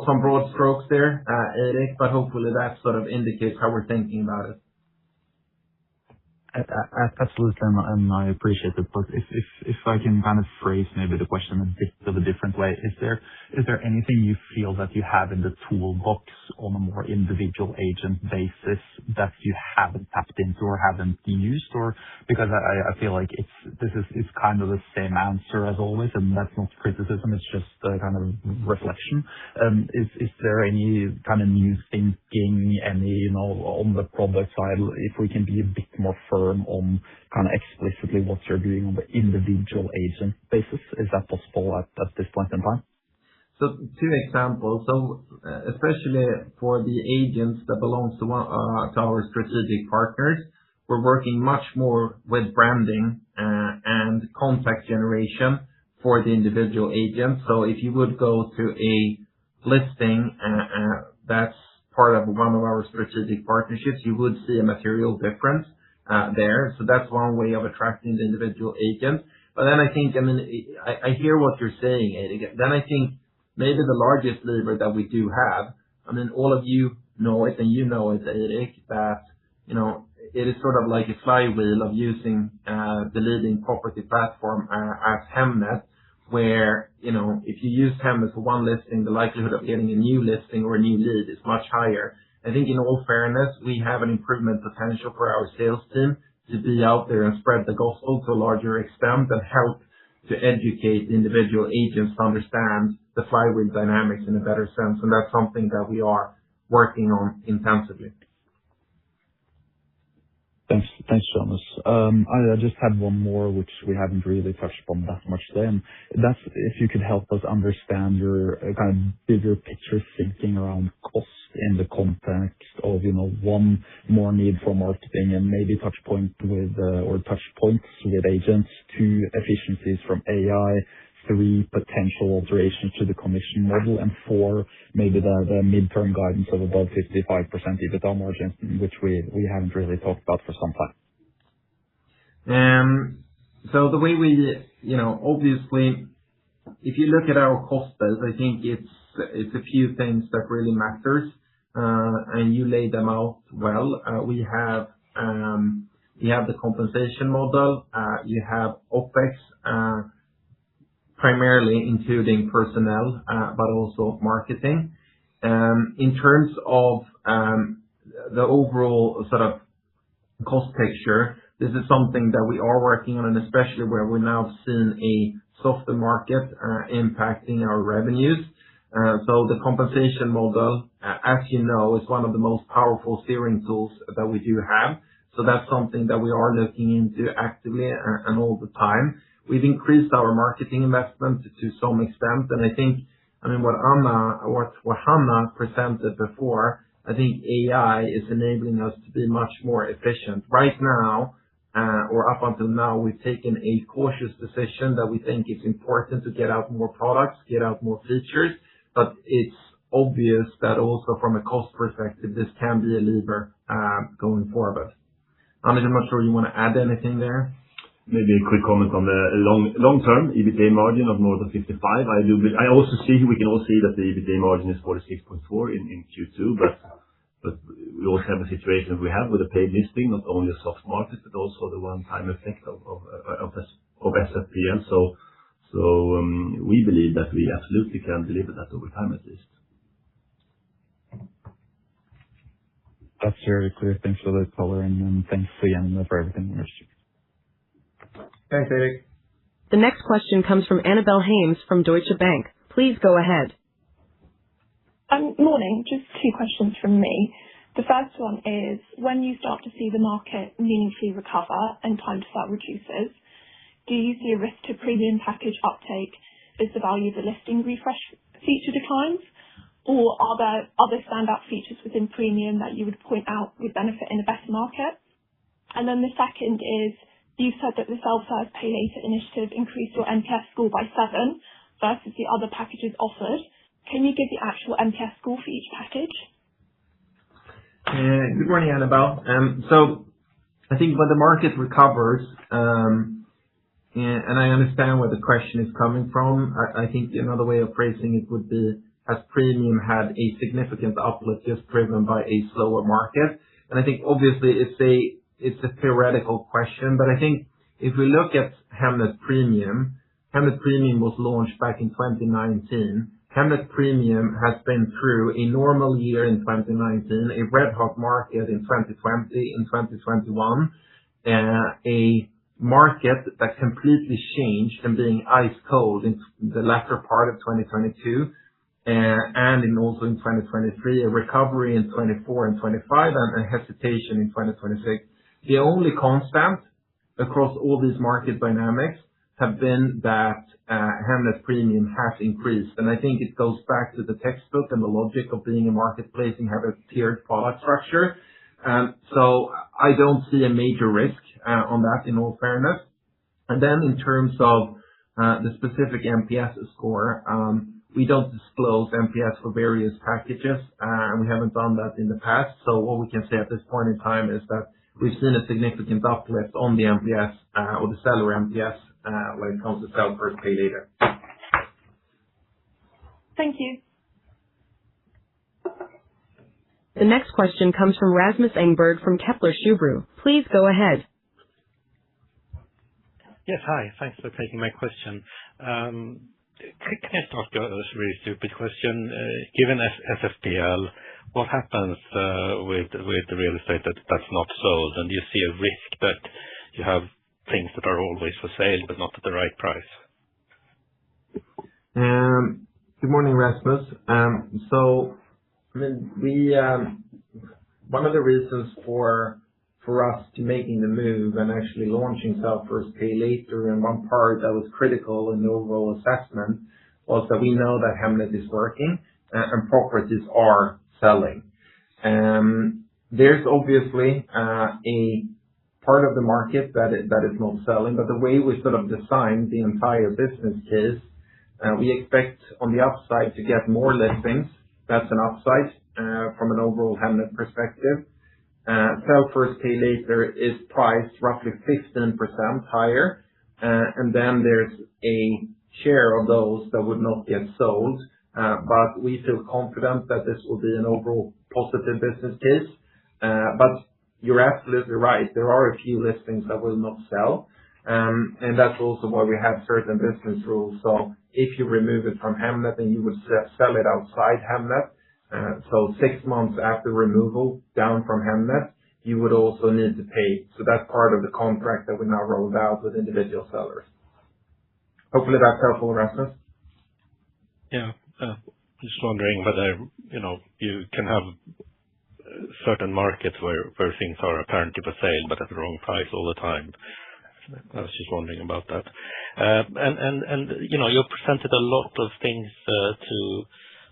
some broad strokes there, Erik, but hopefully that sort of indicates how we're thinking about it. Absolutely, and I appreciate it. But if I can kind of phrase maybe the question a bit of a different way, is there anything you feel that you have in the toolbox on a more individual agent basis that you haven't tapped into or haven't used? Or because I feel like this is kind of the same answer as always, and that's not criticism, it's just a kind of reflection. Is there any kind of new thinking, any on the product side, if we can be a bit more firm on kind of explicitly what you're doing on the individual agent basis? Is that possible at this point in time? So two examples. So especially for the agents that belongs to our strategic partners, we're working much more with branding and contact generation for the individual agents. So if you would go to a listing that's part of one of our strategic partnerships, you would see a material difference there. So that's one way of attracting the individual agent. But then I think, I hear what you're saying, Erik. Then I think maybe the largest lever that we do have, all of you know it, and you know it, Erik, that, it is sort of like a flywheel of using the leading property platform as Hemnet, where, if you use Hemnet for one listing, the likelihood of getting a new listing or a new lead is much higher. I think in all fairness, we have an improvement potential for our sales team to be out there and spread the gospel to a larger extent and help to educate individual agents to understand the flywheel dynamics in a better sense. And that's something that we are working on intensively. Thanks, Jonas. I just had one more, which we haven't really touched upon that much today, and that's if you could help us understand your kind of bigger picture thinking around cost in the context of, one, more need for marketing and maybe touch points with agents, two, efficiencies from AI, three, potential alterations to the commission model, and four, maybe the midterm guidance of above 55% EBITDA margin, which we haven't really talked about for some time. So the way we, obviously, if you look at our cost base, I think it's a few things that really matters, and you laid them out well. We have the compensation model. You have OpEx, primarily including personnel, but also marketing. In terms of the overall sort of cost picture, this is something that we are working on, and especially where we're now seeing a softer market impacting our revenues. So the compensation model, as you know, is one of the most powerful steering tools that we do have. So that's something that we are looking into actively and all the time. We've increased our marketing investment to some extent, and I think, what Hanna presented before, I think AI is enabling us to be much more efficient. Right now, or up until now, we've taken a cautious decision that we think it's important to get out more products, get out more features, but it's obvious that also from a cost perspective, this can be a lever going forward. Anders, I'm not sure you want to add anything there. Maybe a quick comment on the long-term EBITDA margin of more than 55. I also see, we can all see that the EBITDA margin is 46.4 in Q2, but we also have a situation we have with a paid listing, not only a soft market, but also the one-time effect of SFPL. So we believe that we absolutely can deliver that over time at least. That's very clear. Thanks for the color, and thanks again for everything. Thanks, Erik. The next question comes from Annabelle Hames from Deutsche Bank. Please go ahead. Morning. Just two questions from me. The first one is, when you start to see the market meaningfully recover and time to sell reduces, do you see a risk to premium package uptake as the value of the listing refresh feature declines? Or are there other standout features within premium that you would point out would benefit in a better market? And then the second is, you said that the self-serve pay later initiative increased your NPS score by 7 versus the other packages offered. Can you give the actual NPS score for each package? Good morning, Annabelle. So I think when the market recovers, and I understand where the question is coming from, I think another way of phrasing it would be, has premium had a significant uplift just driven by a slower market? And I think obviously it's a theoretical question, but I think if we look at Hemnet Premium was launched back in 2019. Hemnet Premium has been through a normal year in 2019, a red hot market in 2020, in 2021, a market that completely changed and being ice cold in the latter part of 2022, and also in 2023, a recovery in 24 and 25, and a hesitation in 2026. The only constant across all these market dynamics have been that Hemnet Premium has increased. And I think it goes back to the textbook and the logic of being a marketplace and have a tiered product structure. So I don't see a major risk on that, in all fairness. And then in terms of the specific NPS score, we don't disclose NPS for various packages, and we haven't done that in the past. So what we can say at this point in time is that we've seen a significant uplift on the NPS, or the seller NPS, when it comes to sell first, pay later. Thank you. The next question comes from Rasmus Engberg from Kepler Cheuvreux. Please go ahead. Yes, hi. Thanks for taking my question. Can I ask a really stupid question? Given SFPL, what happens with the real estate that's not sold? And do you see a risk that you have things that are always for sale but not at the right price? Good morning, Rasmus. So, one of the reasons for us to making the move and actually launching Sell First, Pay Later, and one part that was critical in the overall assessment was that we know that Hemnet is working and properties are selling. There's obviously a part of the market that is not selling, but the way we sort of designed the entire business case, we expect on the upside to get more listings. That's an upside from an overall Hemnet perspective. Sell First, Pay Later is priced roughly 15% higher, and then there's a share of those that would not get sold. But we feel confident that this will be an overall positive business case. But you're absolutely right. There are a few listings that will not sell. And that's also why we have certain business rules. So if you remove it from Hemnet, then you would sell it outside Hemnet. So 6 months after removal down from Hemnet, you would also need to pay. So that's part of the contract that we now rolled out with individual sellers. Hopefully that's helpful, Rasmus. Yeah. Just wondering whether, you can have certain markets where things are apparently for sale, but at the wrong price all the time. I was just wondering about that. You presented a lot of things to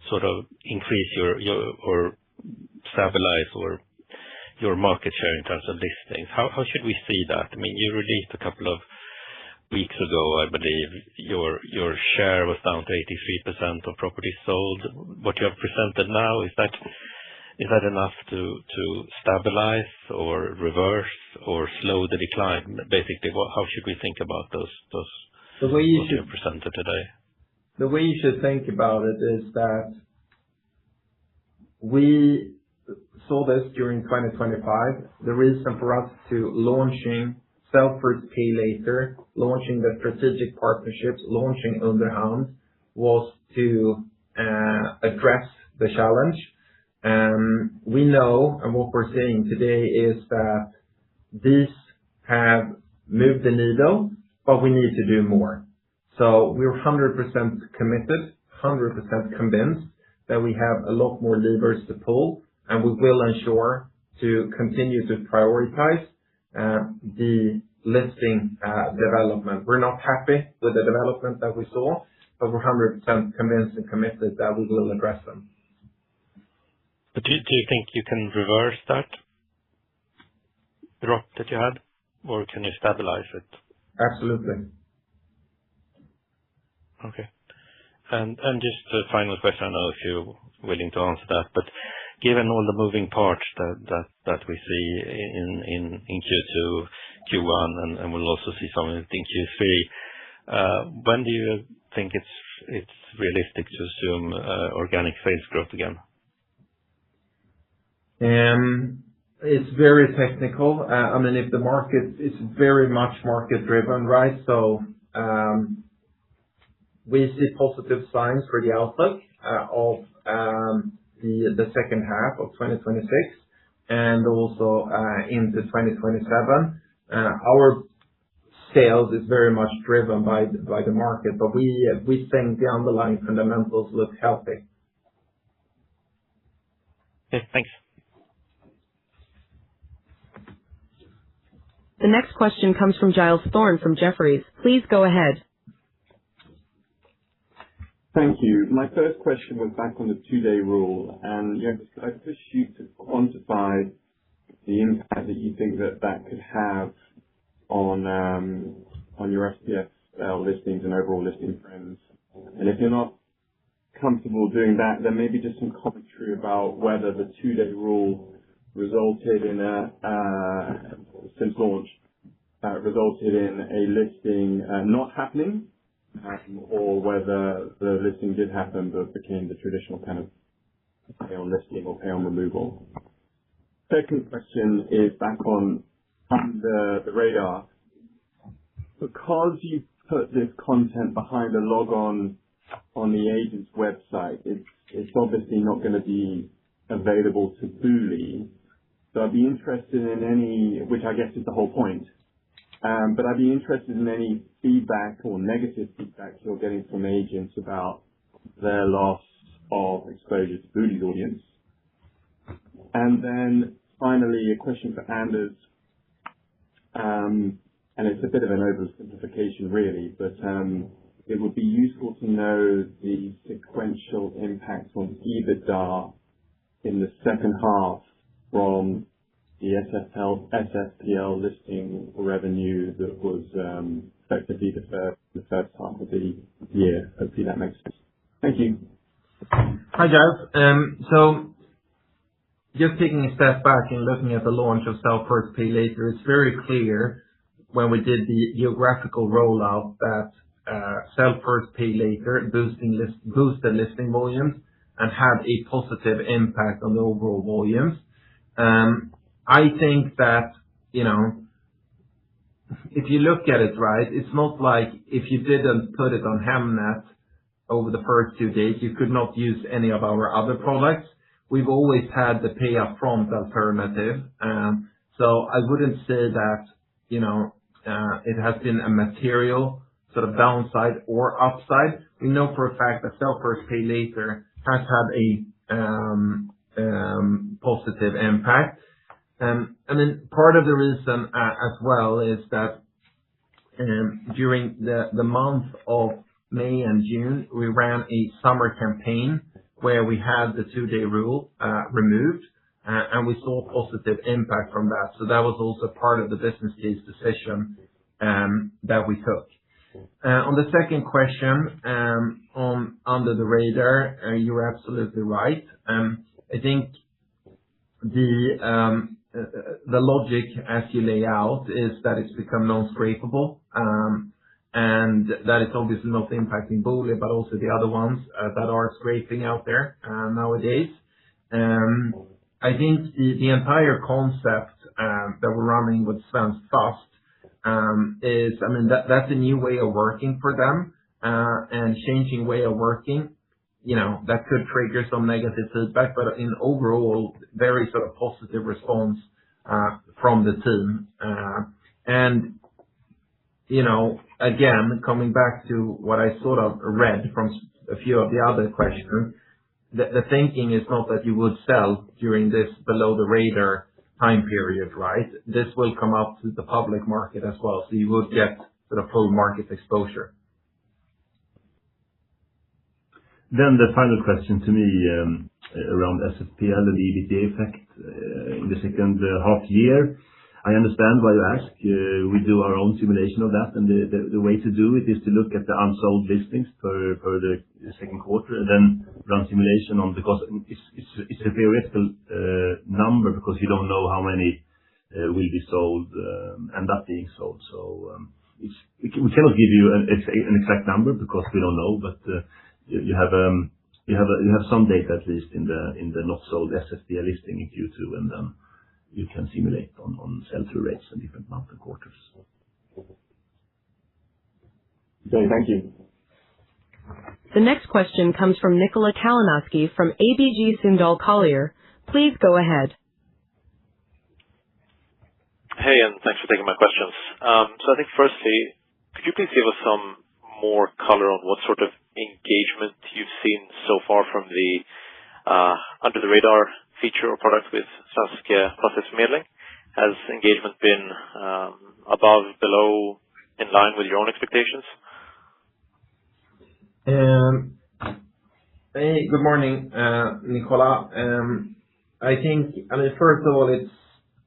sort of increase or stabilize or your market share in terms of listings. How should we see that? I mean, you released a couple of weeks ago, I believe, your share was down to 83% of properties sold. What you have presented now, is that enough to stabilize or reverse or slow the decline? Basically, how should we think about those the way you what you have presented today? The way you should think about it is that we saw this during 2025. The reason for us to launching Sell First, Pay Later, launching the strategic partnerships, launching Underhand, was to address the challenge. We know, and what we're saying today is that these have moved the needle, but we need to do more. So we're 100% committed, 100% convinced that we have a lot more levers to pull, and we will ensure to continue to prioritize the listing development. We're not happy with the development that we saw, but we're 100% convinced and committed that we will address them. But do you think you can reverse that drop that you had, or can you stabilize it? Absolutely. Okay. And just a final question, I don't know if you're willing to answer that, but given all the moving parts that we see in Q2, Q1, and we'll also see some of it in Q3, when do you think it's realistic to assume organic sales growth again? It's very technical. I mean, if the market is very much market driven, right? So we see positive signs for the outlook of the second half of 2026 and also into 2027. Our sales is very much driven by the market, but we think the underlying fundamentals look healthy. Okay, thanks. The next question comes from Giles Thorne from Jefferies. Please go ahead. Thank you. My first question was back on the 2-day rule, and I push you to quantify the impact that you think that could have on your SPFL listings and overall listing trends. And if you're not comfortable doing that, then maybe just some commentary about whether the 2-day rule resulted in since launch, resulted in a listing not happening, or whether the listing did happen but became the traditional kind of pay on listing or pay on removal. Second question is back on the radar. Because you put this content behind a log on the agent's website, it's obviously not going to be available to Booli. So I'd be interested in any, which I guess is the whole point, but I'd be interested in any feedback or negative feedback you're getting from agents about their loss of exposure to Booli's audience. And then finally, a question for Anders, and it's a bit of an oversimplification really, but it would be useful to know the sequential impact on EBITDA in the second half from the SFPL listing revenue that was effectively the first half of the year. Hopefully that makes sense. Thank you. Hi, Giles. So just taking a step back and looking at the launch of Sell First, Pay Later, it's very clear when we did the geographical rollout that Sell First, Pay Later boosted listing volumes and had a positive impact on the overall volumes. I think that, if you look at it right, it's not like if you didn't put it on Hemnet over the first 2 days, you could not use any of our other products. We've always had the pay upfront alternative. So I wouldn't say that, it has been a material sort of downside or upside. We know for a fact that Sell First, Pay Later has had a positive impact. Part of the reason as well is that during the month of May and June, we ran a summer campaign where we had the 2-day rule removed, and we saw positive impact from that. So that was also part of the business case decision that we took. On the second question, on under the radar, you're absolutely right. I think the logic as you lay out is that it's become non-scrapable, and that it's obviously not impacting Booli, but also the other ones that are scraping out there nowadays. I think the entire concept that we're running with Svensk Fast is, that's a new way of working for them, and changing way of working, that could trigger some negative feedback, but in overall, very sort of positive response from the team. Again, coming back to what I sort of read from a few of the other questions, the thinking is not that you would sell during this below the radar time period, right? This will come up to the public market as well, so you would get sort of full market exposure. Then the final question to me around SFPL and the EBITDA effect in the second half year. I understand why you ask. We do our own simulation of that, and the way to do it is to look at the unsold listings per the second quarter, and then run simulation on, because it's a theoretical number, because you don't know how many will be sold, end up being sold. So we cannot give you an exact number because we don't know, but you have some data at least in the not sold SFPL listing in Q2, and then you can simulate on sell-through rates in different months and quarters. Okay, thank you. The next question comes from Nikola Kalanoski from ABG Sundal Collier. Please go ahead. Hey, and thanks for taking my questions. So I think firstly, could you please give us some more color on what sort of engagement you've seen so far from the under the radar feature or product with Svensk Fastighetsförmedling? Has engagement been above, below, in line with your own expectations? Hey, good morning, Nicola. I think, first of all,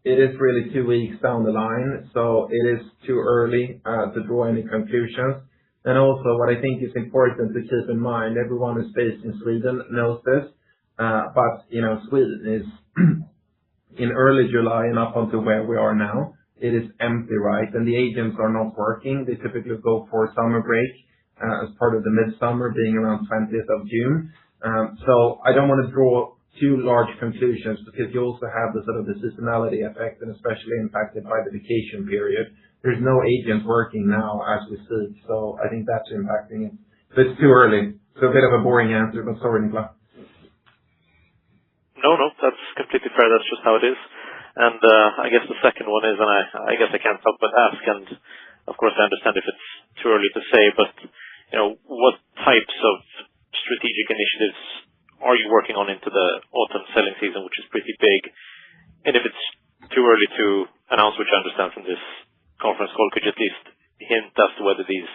it is really 2 weeks down the line, so it is too early to draw any conclusions. And also, what I think is important to keep in mind, everyone who's based in Sweden knows this, but Sweden is in early July and up until where we are now, it is empty, right? And the agents are not working. They typically go for summer break as part of the midsummer, being around 20th of June. So I don't want to draw too large conclusions, because you also have the sort of the seasonality effect, and especially impacted by the vacation period. There's no agents working now as we speak, so I think that's impacting it. So it's too early. So a bit of a boring answer, but sorry, Nicola. No, that's completely fair. That's just how it is. And I guess the second one is, and I guess I can't help but ask, and of course I understand if it's too early to say, but what types of strategic initiatives are you working on into the autumn selling season, which is pretty big? And if it's too early to announce, which I understand from this conference call, could you at least hint as to whether these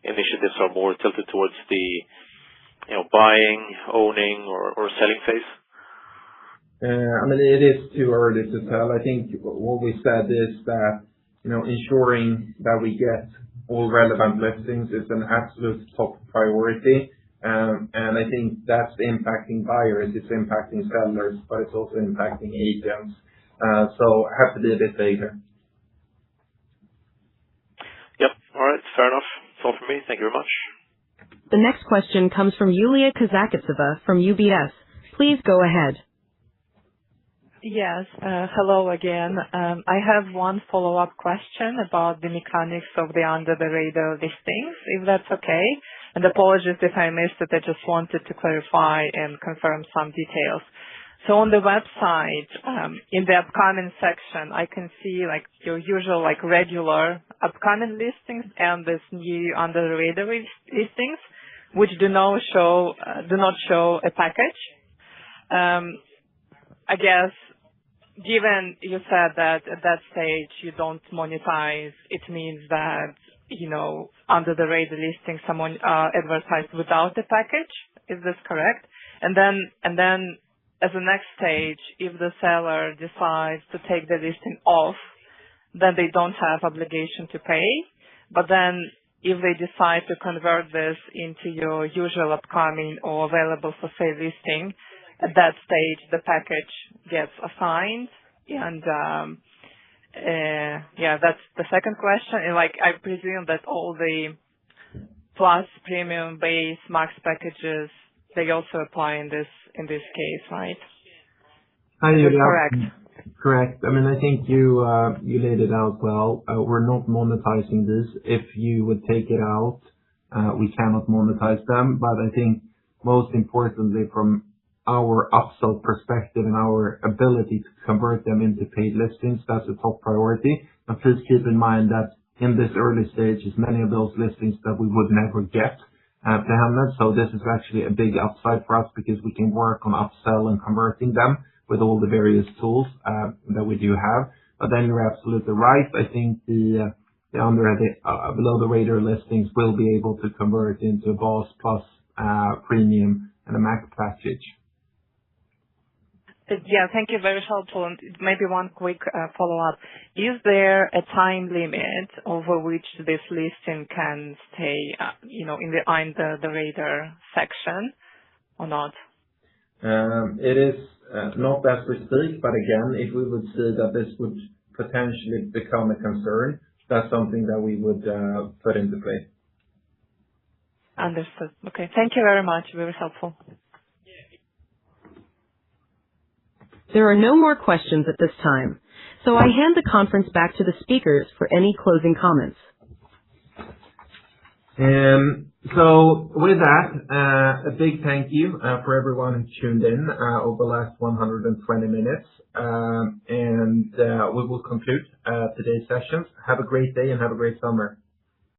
initiatives are more tilted towards the buying, owning, or selling phase? It is too early to tell. I think what we said is that ensuring that we get all relevant listings is an absolute top priority. And I think that's impacting buyers, it's impacting sellers, but it's also impacting agents. So I have to be a bit vaguer. Yep. All right. Fair enough. That's all from me. Thank you very much. The next question comes from Yulia Kazakitseva from UBS. Please go ahead. Yes. Hello again. I have one follow-up question about the mechanics of the under the radar listings, if that's okay. And apologies if I missed it. I just wanted to clarify and confirm some details. So on the website, in the upcoming section, I can see your usual regular upcoming listings and this new under the radar listings. which do not show a package. I guess, given you said that at that stage you don't monetize, it means that, under the radar listing, someone advertised without the package. Is this correct? And then as a next stage, if the seller decides to take the listing off, then they don't have obligation to pay. But then if they decide to convert this into your usual upcoming or available for sale listing, at that stage the package gets assigned. And that's the second question. And I presume that all the plus, premium, base, max packages, they also apply in this case, right? Hi, Julia. Correct. Correct. I think you laid it out well. We're not monetizing this. If you would take it out, we cannot monetize them. But I think most importantly, from our upsell perspective and our ability to convert them into paid listings, that's a top priority. And please keep in mind that in this early stages, many of those listings that we would never get to Hemnet. So this is actually a big upside for us because we can work on upsell and converting them with all the various tools that we do have. But then you're absolutely right. I think the below the radar listings will be able to convert into Boss Plus, Premium, and a Max package. Yeah, thank you. Very helpful. And maybe one quick follow-up. Is there a time limit over which this listing can stay, in the radar section or not? It is not as we speak, but again, if we would see that this would potentially become a concern, that's something that we would put into play. Understood. Okay. Thank you very much. Very helpful. There are no more questions at this time, so I hand the conference back to the speakers for any closing comments. So with that, a big thank you for everyone who tuned in over the last 120 minutes. And we will conclude today's sessions. Have a great day and have a great summer.